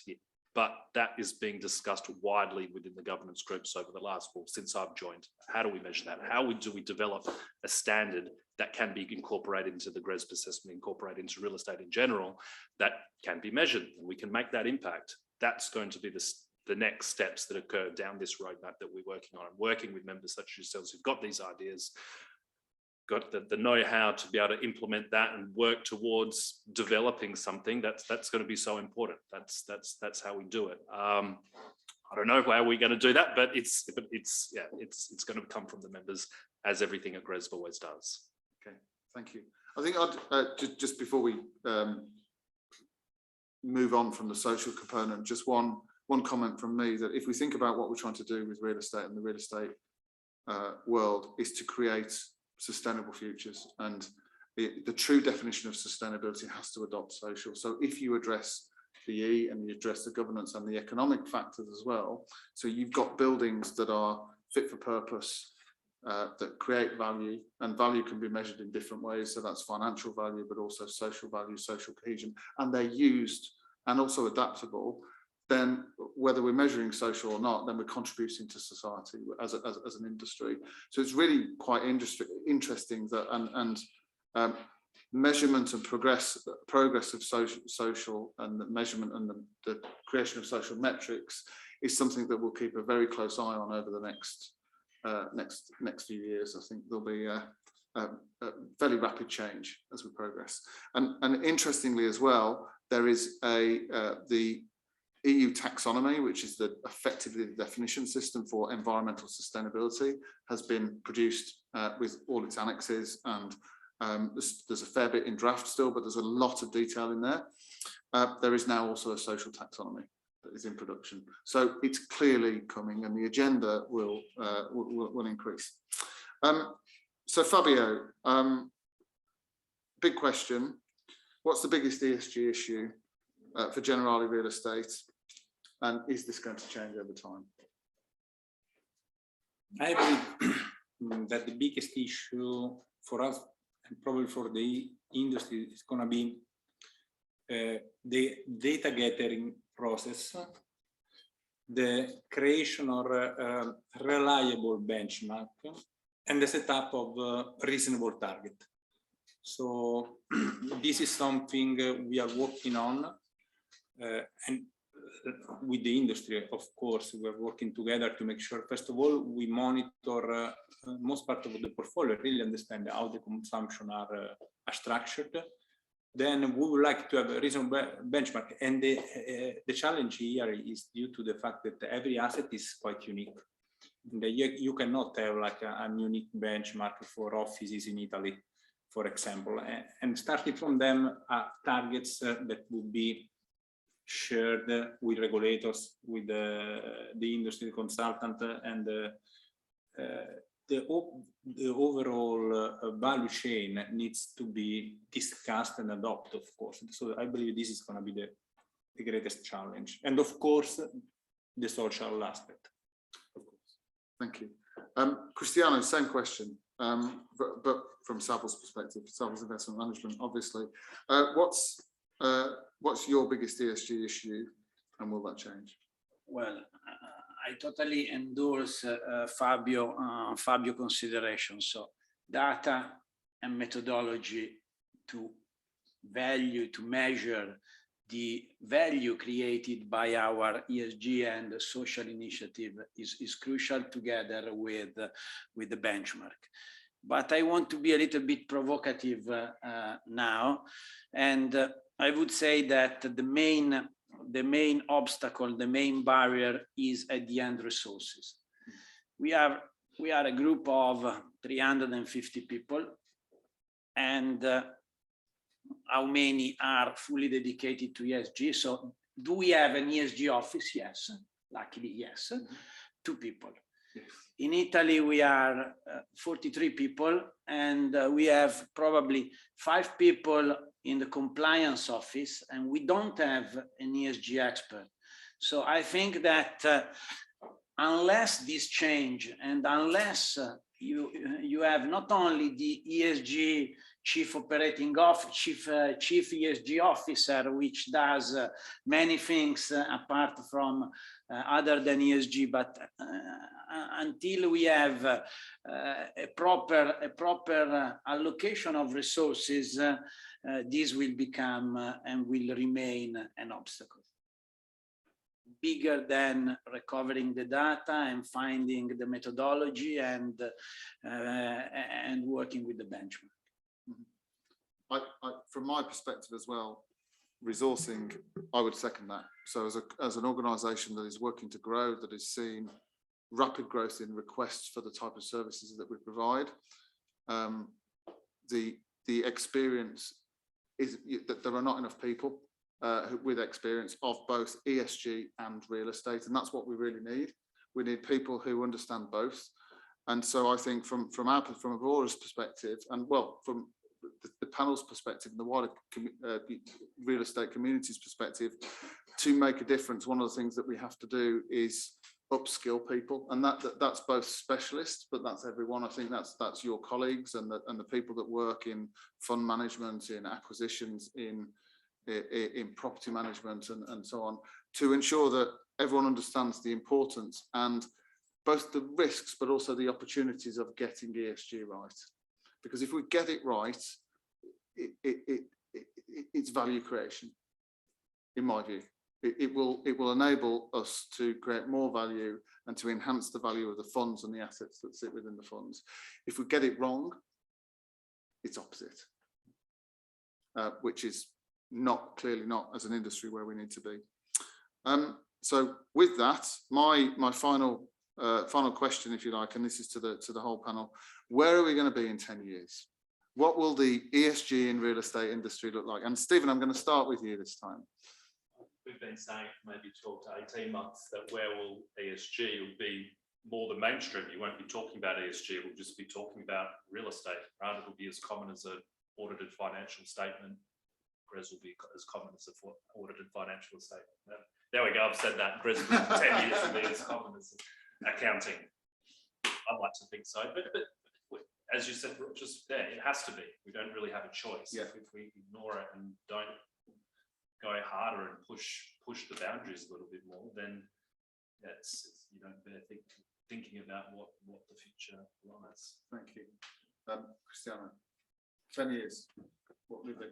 but that is being discussed widely within the governance groups over the last, well, since I've joined. How do we measure that? How do we develop a standard that can be incorporated into the GRESB assessment, incorporated into real estate in general, that can be measured, and we can make that impact? That's going to be the next steps that occur down this roadmap that we're working on. I'm working with members such as yourselves who've got these ideas. got the know-how to be able to implement that and work towards developing something, that's going to be so important. That's how we do it. I don't know how we're going to do that, but it's going to come from the members, as everything at GRESB always does. Okay, thank you. I think I'd just before we move on from the social component, just one comment from me, that if we think about what we're trying to do with real estate and the real estate world, is to create sustainable futures, and the true definition of sustainability has to adopt social. So if you address the E and you address the governance and the economic factors as well, so you've got buildings that are fit for purpose, that create value, and value can be measured in different ways. So that's financial value, but also social value, social cohesion, and they're used and also adaptable. Then whether we're measuring social or not, then we're contributing to society as an industry. So it's really quite interesting that measurement and progress of social and the measurement and the creation of social metrics is something that we'll keep a very close eye on over the next few years. I think there'll be a fairly rapid change as we progress. And interestingly as well, there is the EU taxonomy, which is effectively the definition system for environmental sustainability, has been produced with all its annexes, and there's a fair bit in draft still, but there's a lot of detail in there. There is now also a social taxonomy that is in production, so it's clearly coming, and the agenda will increase. So Fabio, big question: what's the biggest ESG issue for Generali Real Estate, and is this going to change over time? I believe that the biggest issue for us, and probably for the industry, is going to be the data gathering process, the creation of a reliable benchmark, and the setup of a reasonable target. So this is something we are working on, and with the industry, of course, we're working together to make sure, first of all, we monitor most part of the portfolio, really understand how the consumption are structured. Then we would like to have a reasonable benchmark, and the challenge here is due to the fact that every asset is quite unique. You cannot have like a unique benchmark for offices in Italy, for example, and starting from them targets that would be shared with regulators, with the industry consultant, and the overall value chain needs to be discussed and adopted, of course. So I believe this is going to be the greatest challenge, and of course the social aspect. Of course. Thank you. Cristiano, same question, but from Savil's perspective, Savil's investment management, obviously. What's your biggest ESG issue, and will that change? Well, I totally endorse Fabio consideration. So data and methodology to measure the value created by our ESG and social initiative is crucial, together with the benchmark. But I want to be a little bit provocative now, and I would say that the main obstacle, the main barrier is at the end resources. We are a group of 350 people, and how many are fully dedicated to ESG? So do we have an ESG office? Yes, luckily, yes. 2 people. Yes. In Italy, we are 43 people, and we have probably 5 people in the compliance office, and we don't have an ESG expert. So I think that unless this change, and unless you have not only the ESG chief operating officer, chief ESG officer, which does many things apart from other than ESG, but until we have a proper allocation of resources, this will become and will remain an obstacle. bigger than recovering the data and finding the methodology and working with the benchmark. From my perspective as well, resourcing, I would second that. So as an organisation that is working to grow, that is seeing rapid growth in requests for the type of services that we provide, the experience is that there are not enough people with experience of both ESG and real estate, and that's what we really need. We need people who understand both. And so I think from EVORA's perspective, and well, from the panel's perspective and the wider real estate community's perspective, to make a difference, one of the things that we have to do is upskill people, and that's both specialists, but that's everyone. I think that's your colleagues and the people that work in fund management, in acquisitions, in property management, and so on, to ensure that everyone understands the importance and both the risks but also the opportunities of getting ESG right. Because if we get it right, it's value creation, in my view. It will enable us to create more value and to enhance the value of the funds and the assets that sit within the funds. If we get it wrong, it's opposite, which is clearly not as an industry where we need to be. So with that, my final question, if you like, and this is to the whole panel: where are we going to be in 10 years? What will the ESG in real estate industry look like? And Stephen, I'm going to start with you this time. We've been saying for maybe 12 to 18 months that where will ESG will be more the mainstream. You won't be talking about ESG, we'll just be talking about real estate, right? It'll be as common as an audited financial statement. GRESB will be as common as an audited financial statement. There we go, I've said that. GRESB for 10 years will be as common as accounting. I'd like to think so, but as you said just there, it has to be. We don't really have a choice. Yeah. If we ignore it and don't go harder and push the boundaries a little bit more, then you don't bear thinking about what the future lies. Thank you. Cristiano, 10 years, what will it be?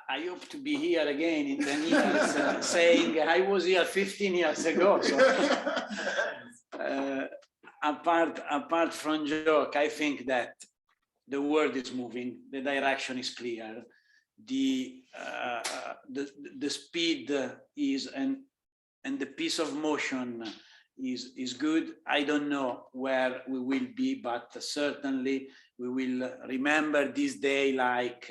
I hope to be here again in 10 years, saying I was here 15 years ago. So, apart from joke, I think that the world is moving, the direction is clear, the speed is and the piece of motion is good. I don't know where we will be, but certainly we will remember this day like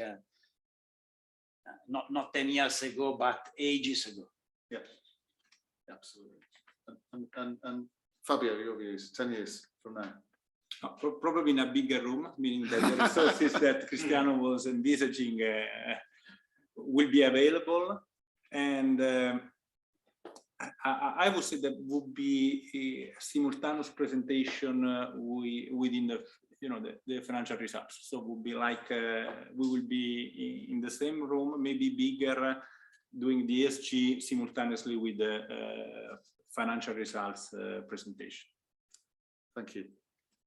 not 10 years ago, but ages ago. Yeah, absolutely. And Fabio, your views, 10 years from now? Probably in a bigger room, meaning that the resources that Cristiano was envisaging will be available. And I would say that would be a simultaneous presentation within the financial results. So it would be like we will be in the same room, maybe bigger, doing the ESG simultaneously with the financial results presentation. Thank you.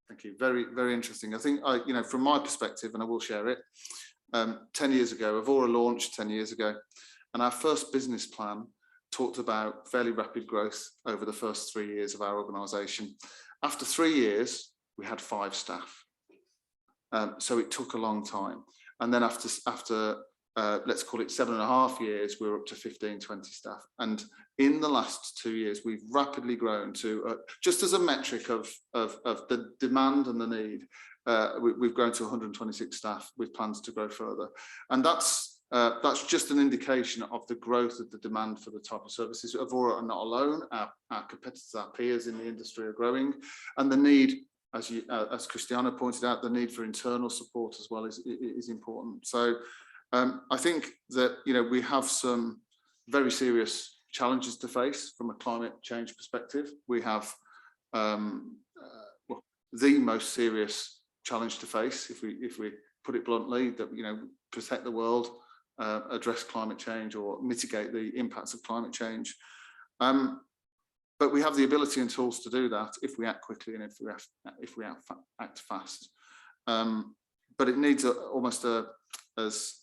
Thank you. Very, very interesting. I think, from my perspective, and I will share it, 10 years ago, EVORA launched 10 years ago, and our first business plan talked about fairly rapid growth over the first 3 years of our organisation. After 3 years, we had 5 staff. So it took a long time. And then after let's call it 7.5 years, we were up to 15, 20 staff. And in the last 2 years, we've rapidly grown to, just as a metric of the demand and the need, we've grown to 126 staff with plans to grow further. And that's just an indication of the growth of the demand for the type of services. EVORA are not alone. Our competitors, our peers in the industry are growing. And the need, as Cristiano pointed out, the need for internal support as well is important. So I think that we have some very serious challenges to face from a climate change perspective. We have the most serious challenge to face, if we put it bluntly, that protect the world, address climate change or mitigate the impacts of climate change. But we have the ability and tools to do that if we act quickly and if we act fast. But it needs almost as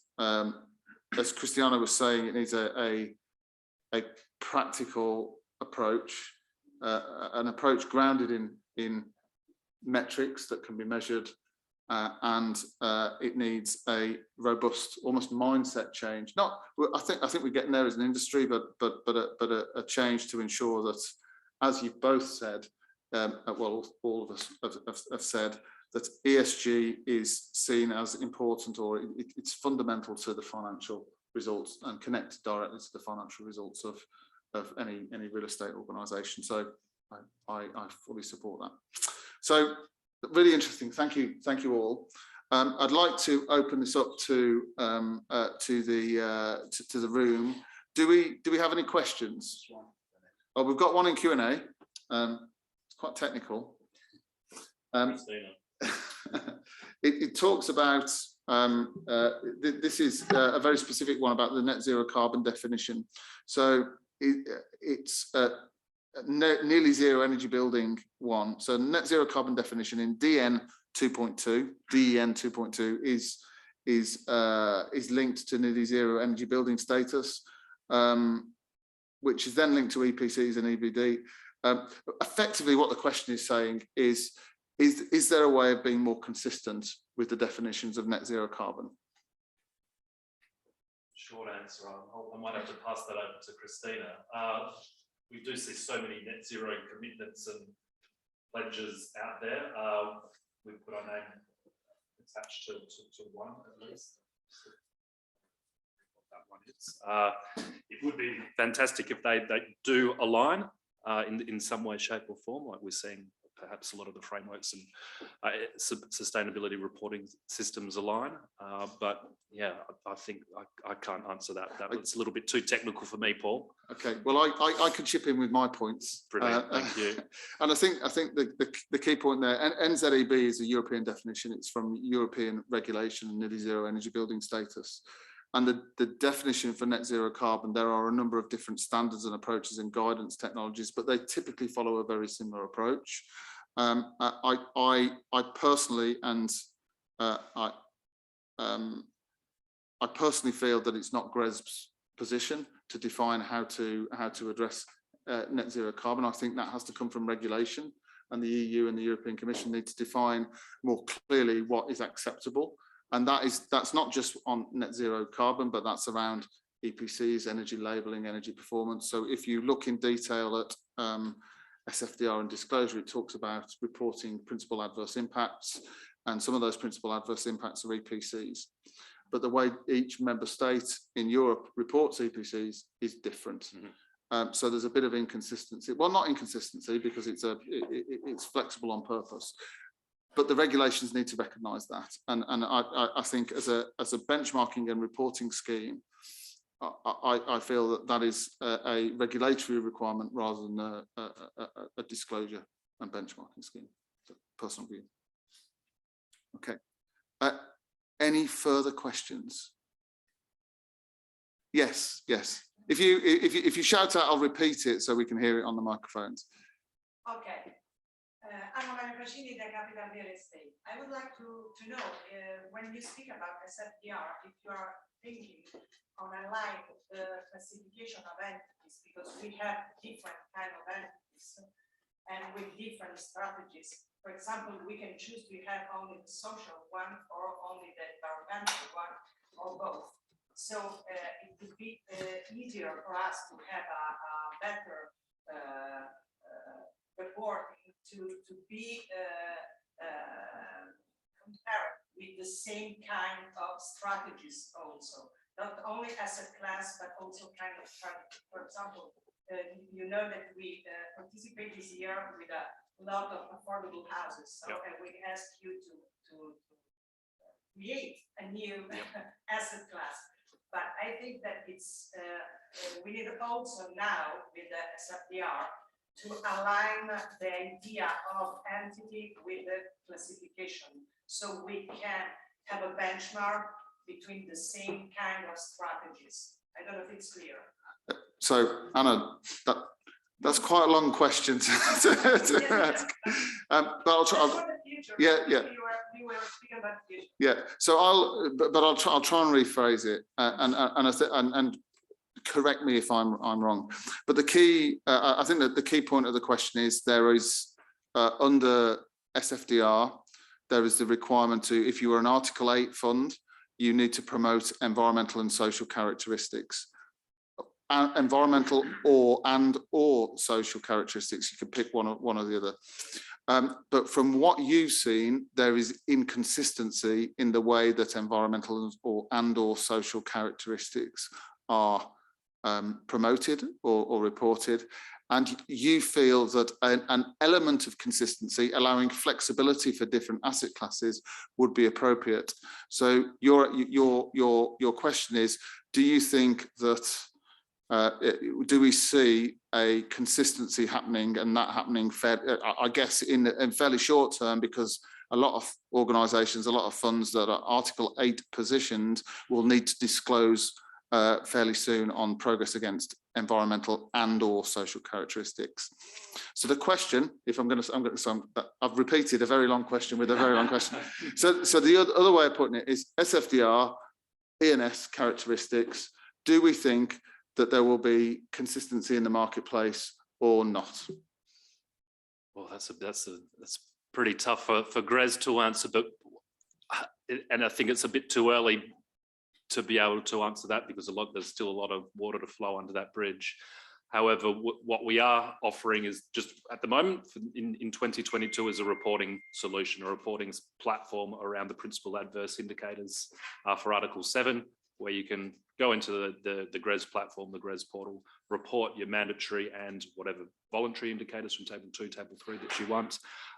Cristiano was saying, it needs a practical approach, an approach grounded in metrics that can be measured, and it needs a robust, almost mindset change. I think we're getting there as an industry, but a change to ensure that, as you've both said, well, all of us have said, that ESG is seen as important, or it's fundamental to the financial results and connected directly to the financial results of any real estate organisation. So I fully support that. So really interesting. Thank you all. I'd like to open this up to the room. Do we have any questions? Oh, we've got one in Q&A. It's quite technical. It talks about, this is a very specific one about the net zero carbon definition. So it's nearly zero energy building one. So net zero carbon definition in DN 2.2 is linked to nearly zero energy building status, which is then linked to EPCs and EBD. Effectively, what the question is saying is there a way of being more consistent with the definitions of net zero carbon? Short answer, I might have to pass that over to Christina. We do see so many net zero commitments and pledges out there. We put our name attached to one at least. What that one is. It would be fantastic if they do align in some way, shape or form, like we're seeing perhaps a lot of the frameworks and sustainability reporting systems align. But yeah, I think I can't answer that. It's a little bit too technical for me, Paul. Okay, well, I can chip in with my points. Brilliant, thank you. And I think the key point there, NZEB is a European definition. It's from European regulation and nearly zero energy building status. And the definition for net zero carbon, there are a number of different standards and approaches and guidance technologies, but they typically follow a very similar approach. I personally, and I personally feel that it's not GRESB's position to define how to address net zero carbon. I think that has to come from regulation, and the EU and the European Commission need to define more clearly what is acceptable. And that's not just on net zero carbon, but that's around EPCs, energy labelling, energy performance. So if you look in detail at SFDR and disclosure, it talks about reporting principal adverse impacts, and some of those principal adverse impacts are EPCs. But the way each member state in Europe reports EPCs is different. Mm-hmm. So there's a bit of inconsistency. Well, not inconsistency, because it's flexible on purpose. But the regulations need to recognise that, and I think as a benchmarking and reporting scheme, I feel that is a regulatory requirement rather than a disclosure and benchmarking scheme. So, personal view. Okay. Any further questions? Yes. If you shout out, I'll repeat it so we can hear it on the microphones. Okay. I'm Maria Pacini, the Capital Real Estate. I would like to know, when you speak about SFDR, if you are thinking on a line of the classification of entities, because we have different kind of entities and with different strategies. For example, we can choose to have only the social one or only the environmental one or both. So it would be easier for us to have a better reporting to be compared with the same kind of strategies also, not only asset class, but also kind of strategy. For example, you know that we participate this year with a lot of affordable houses. So and we ask you to create a new asset class. But I think that it's we need also now with the SFDR to align the idea of entity with the classification, so we can have a benchmark between the same kind of strategies. I don't know if it's clear. So Anna, that's quite a long question to ask. But I'll try. Yeah. We were speaking about the future. Yeah. So I'll try and rephrase it, and correct me if I'm wrong. But the key, I think that the key point of the question is there is under SFDR, there is the requirement to, if you are an Article 8 fund, you need to promote environmental and social characteristics. Environmental or social characteristics, you can pick one or the other. But from what you've seen, there is inconsistency in the way that environmental or social characteristics are promoted or reported. And you feel that an element of consistency, allowing flexibility for different asset classes, would be appropriate. So your question is, do you think that do we see a consistency happening, and that happening I guess in fairly short term, because a lot of organisations, a lot of funds that are Article 8 positioned will need to disclose fairly soon on progress against environmental and or social characteristics. So the question, if I've repeated a very long question with a very long question. So the other way of putting it is SFDR, E&S characteristics. Do we think that there will be consistency in the marketplace or not? Well, that's pretty tough for GRESB to answer, but and I think it's a bit too early to be able to answer that, because there's still a lot of water to flow under that bridge. However, what we are offering is just at the moment in 2022 is a reporting solution, a reporting platform around the principal adverse indicators for Article 7, where you can go into the GRESB platform, the GRESB portal, report your mandatory and whatever voluntary indicators from Table 2, Table 3 that you want.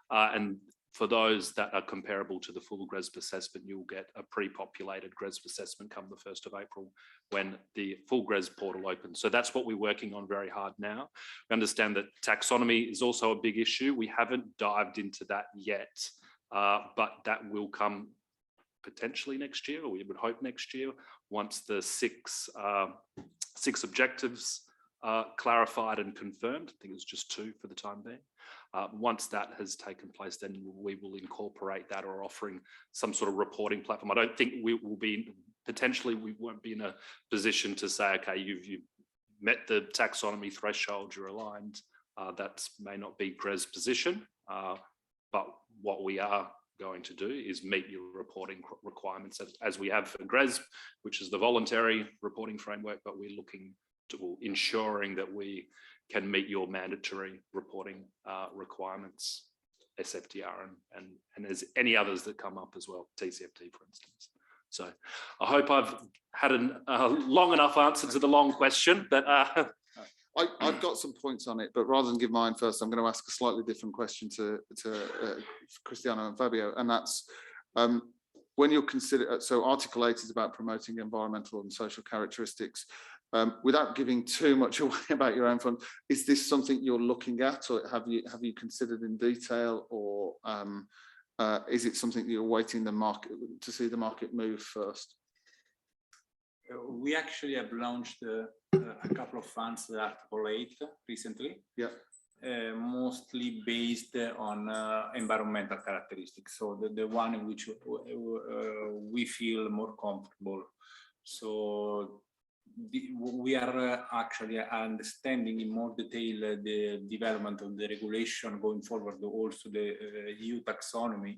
And for those that are comparable to the full GRESB assessment, you'll get a pre-populated GRESB assessment come the 1st of April when the full GRESB portal opens. So that's what we're working on very hard now. We understand that taxonomy is also a big issue. We haven't dived into that yet, but that will come potentially next year, or we would hope next year, once the six objectives are clarified and confirmed. I think it's just 2 for the time being. Once that has taken place, then we will incorporate that, or offering some sort of reporting platform. I don't think we will be, potentially we won't be in a position to say, okay, you've met the taxonomy threshold, you're aligned. That may not be GRESB's position, but what we are going to do is meet your reporting requirements as we have for GRESB, which is the voluntary reporting framework, but we're looking to ensuring that we can meet your mandatory reporting requirements, SFDR, and there's any others that come up as well, TCFD, for instance. So I hope I've had a long enough answer to the long question, but I've got some points on it, but rather than give mine first, I'm going to ask a slightly different question to Cristiano and Fabio, and that's when you're considering, so Article 8 is about promoting environmental and social characteristics. Without giving too much away about your own fund, is this something you're looking at, or have you considered in detail, or is it something you're waiting the market to see the market move first? We actually have launched a couple of funds, the Article 8 recently. Yeah. Mostly based on environmental characteristics. So the one in which we feel more comfortable. So we are actually understanding in more detail the development of the regulation going forward, also the EU taxonomy,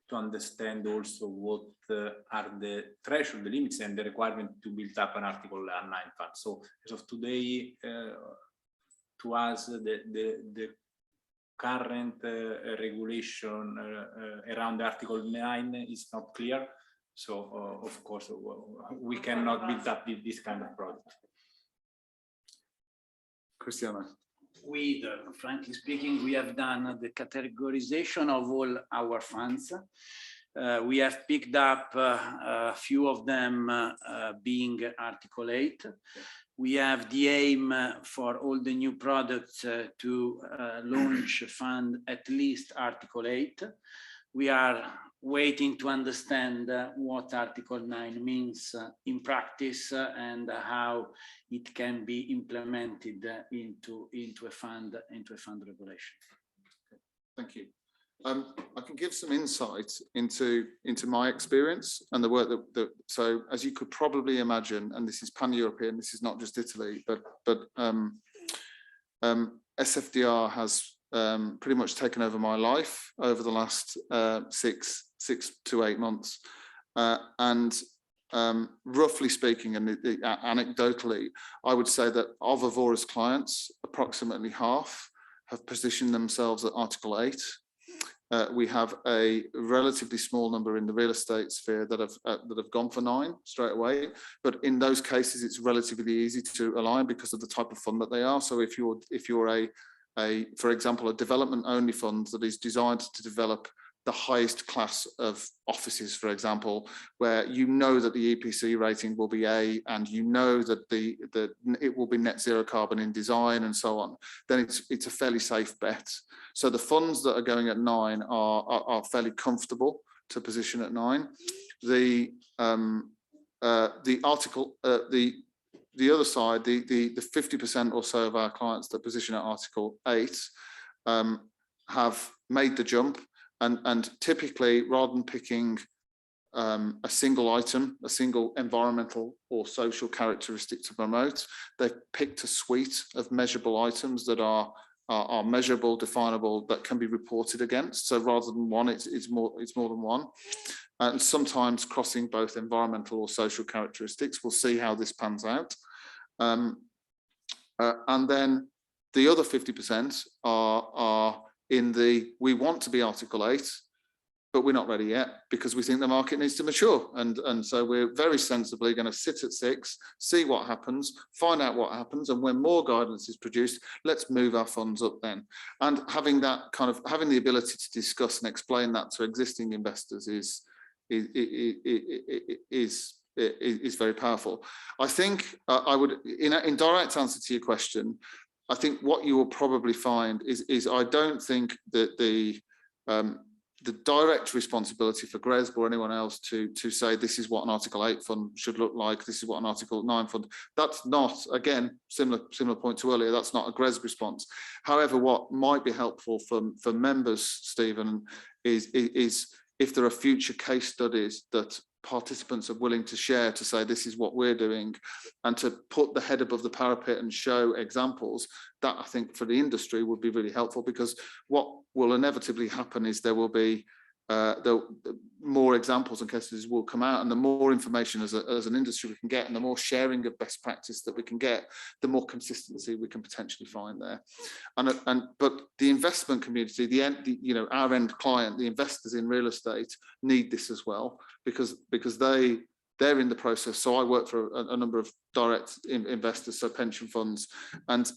to understand also what are the threshold, the limits, and the requirement to build up an Article 9 fund. So as of today, to us, the current regulation around Article 9 is not clear. So of course, we cannot build up this kind of project. Cristiano. Frankly speaking, we have done the categorization of all our funds. We have picked up a few of them being Article 8. We have the aim for all the new products to launch a fund at least Article 8. We are waiting to understand what Article 9 means in practice and how it can be implemented into a fund regulation. Thank you. I can give some insight into my experience and the work that so as you could probably imagine, and this is pan-European, this is not just Italy, but SFDR has pretty much taken over my life over the last 6 to 8 months, and roughly speaking, and anecdotally, I would say that of EVORA's clients, approximately half have positioned themselves at Article 8. We have a relatively small number in the real estate sphere that have gone for 9 straight away, but in those cases it's relatively easy to align because of the type of fund that they are. So if you're a for example, a development only fund that is designed to develop the highest class of offices, for example, where you know that the EPC rating will be A, and you know that it will be net zero carbon in design and so on, then it's a fairly safe bet. So the funds that are going at 9 are fairly comfortable to position at 9. The other side, the 50% or so of our clients that position at Article 8 have made the jump. And typically, rather than picking a single item, a single environmental or social characteristic to promote, they've picked a suite of measurable items that are measurable, definable, that can be reported against. So rather than one, it's more than one. And sometimes crossing both environmental or social characteristics. We'll see how this pans out. And then the other 50% are in the, we want to be Article 8, but we're not ready yet because we think the market needs to mature. And so we're very sensibly going to sit at 6, see what happens, find out what happens. And when more guidance is produced, let's move our funds up then. And having that kind of, having the ability to discuss and explain that to existing investors is very powerful. I think I would, in direct answer to your question, I think what you will probably find is I don't think that the direct responsibility for GRESB or anyone else to say this is what an Article 8 fund should look like, this is what an Article 9 fund, that's not, again, similar point to earlier, that's not a GRESB response. However, what might be helpful for members, Stephen, is if there are future case studies that participants are willing to share to say this is what we're doing, and to put the head above the parapet and show examples, that I think for the industry would be really helpful, because what will inevitably happen is there will be more examples and cases will come out, and the more information as an industry we can get, and the more sharing of best practice that we can get, the more consistency we can potentially find there. But the investment community, our end client, the investors in real estate, need this as well, because they're in the process. So I work for a number of direct investors, so pension funds, and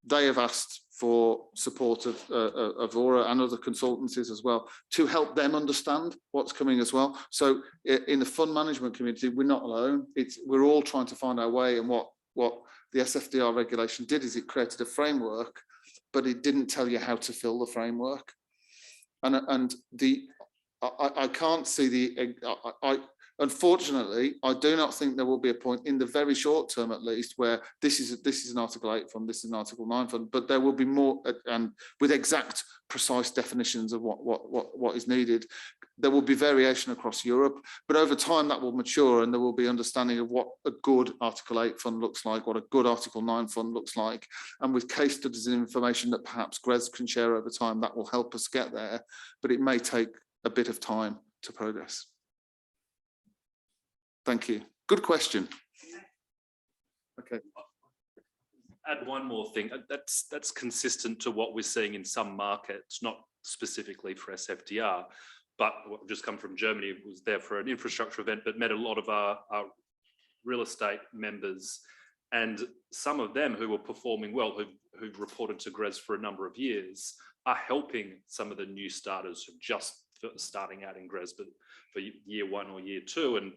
they have asked for support of EVORA and other consultancies as well to help them understand what's coming as well. So in the fund management community, we're not alone. We're all trying to find our way. And what the SFDR regulation did is it created a framework, but it didn't tell you how to fill the framework. And I can't see unfortunately, I do not think there will be a point in the very short term, at least, where this is an Article 8 fund, this is an Article 9 fund, but there will be more, and with exact, precise definitions of what is needed. There will be variation across Europe, but over time that will mature, and there will be understanding of what a good Article 8 fund looks like, what a good Article 9 fund looks like, and with case studies and information that perhaps GRESB can share over time, that will help us get there, but it may take a bit of time to progress. Thank you. Good question. Okay. Add one more thing. That's consistent to what we're seeing in some markets, not specifically for SFDR, but what just come from Germany, was there for an infrastructure event, but met a lot of our real estate members, and some of them who were performing well, who've reported to GRESB for a number of years, are helping some of the new starters who are just starting out in GRESB for year 1 or year 2, and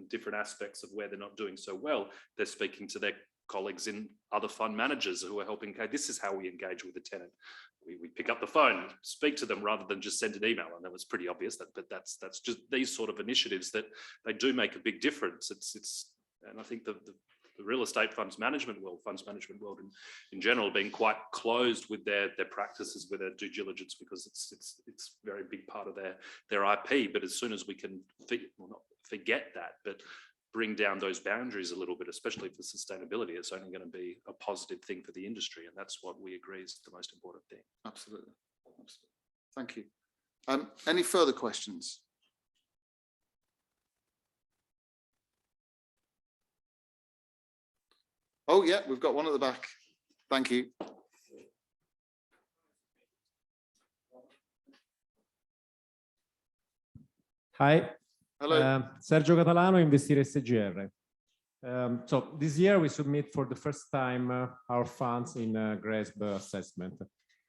different aspects of where they're not doing so well, they're speaking to their colleagues in other fund managers who are helping, okay, this is how we engage with the tenant. We pick up the phone, speak to them rather than just send an email. I know it's pretty obvious, but that's just these sort of initiatives that they do make a big difference. And I think the the real estate funds management world in general, being quite closed with their practices, with their due diligence, because it's a very big part of their IP. But as soon as we can, not forget that, but bring down those boundaries a little bit, especially for sustainability, it's only going to be a positive thing for the industry, and that's what we agree is the most important thing. Absolutely. Thank you. Any further questions? Oh yeah, we've got one at the back. Thank you. Hi. Hello. Sergio Catalano, Investire SGR. So this year we submit for the first time our funds in GRESB assessment.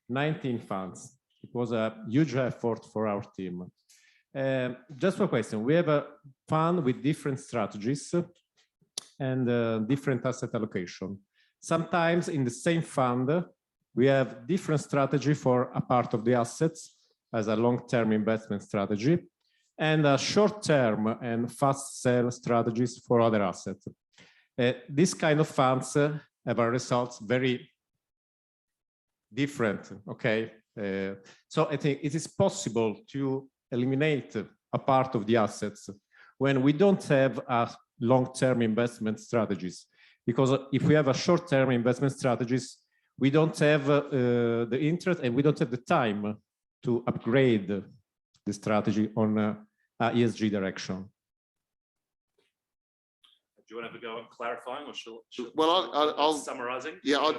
19 funds. It was a huge effort for our team. Just one question. We have a fund with different strategies and different asset allocation. Sometimes in the same fund, we have different strategy for a part of the assets as a long-term investment strategy, and a short-term and fast sell strategies for other assets. This kind of funds have a results very different, okay? So I think it is possible to eliminate a part of the assets when we don't have a long-term investment strategies. Because if we have a short-term investment strategies, we don't have the interest and we don't have the time to upgrade the strategy on a ESG direction. Do you want to have a go at clarifying, or should Well, I'll summarizing? Yeah,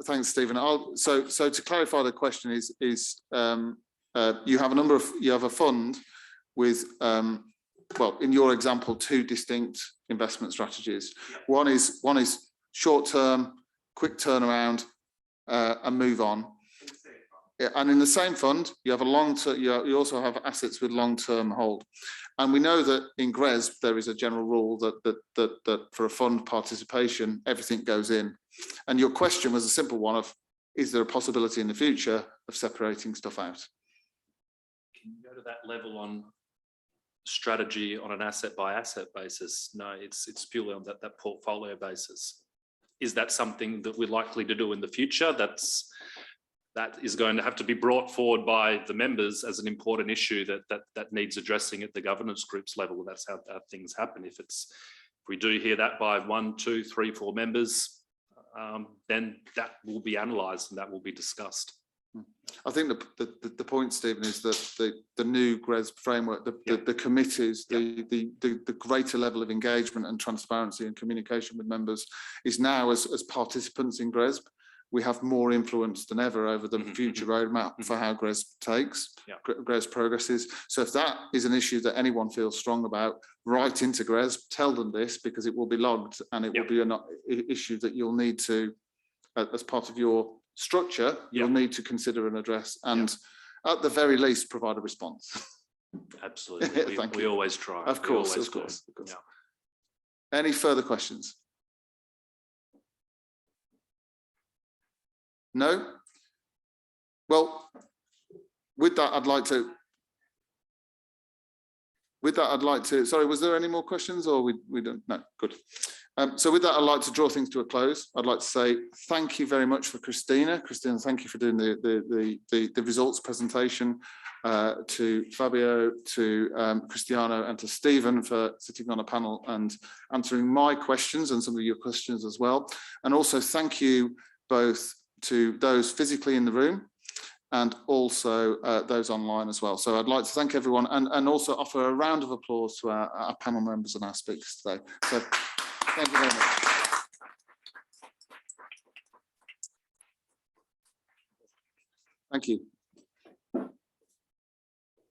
thanks, Stephen. So to clarify the question is you have a fund with well, in your example, 2 distinct investment strategies. One is short term, quick turnaround, and move on. And in the same fund, you have a long term. You also have assets with long term hold. And we know that in GRESB there is a general rule that for a fund participation, everything goes in. And your question was a simple one of, is there a possibility in the future of separating stuff out? Can you go to that level on strategy on an asset by asset basis? No, it's purely on that portfolio basis. Is that something that we're likely to do in the future? That is going to have to be brought forward by the members as an important issue that needs addressing at the governance groups level. That's how things happen. If we do hear that by 1, 2, 3, 4 members, then that will be analysed and that will be discussed. I think the point, Stephen, is that the new GRESB framework, the committees, the greater level of engagement and transparency and communication with members is now as participants in GRESB. We have more influence than ever over the future roadmap for how GRESB progresses. So if that is an issue that anyone feels strong about, write into GRESB, tell them this, because it will be logged and it will be an issue that you'll need to, as part of your structure, you'll need to consider and address, and at the very least provide a response. Absolutely. we always try. Of course. Yeah. Any further questions? No? Well, with that, I'd like to, sorry, was there any more questions, or we don't? No, good. So with that, I'd like to draw things to a close. I'd like to say thank you very much for Christina. Christina, thank you for doing the results presentation, to Fabio, to Cristiano, and to Stephen for sitting on a panel and answering my questions and some of your questions as well. And also thank you both to those physically in the room and also those online as well. So I'd like to thank everyone and also offer a round of applause to our panel members and our speakers today. So thank you very much. Thank you.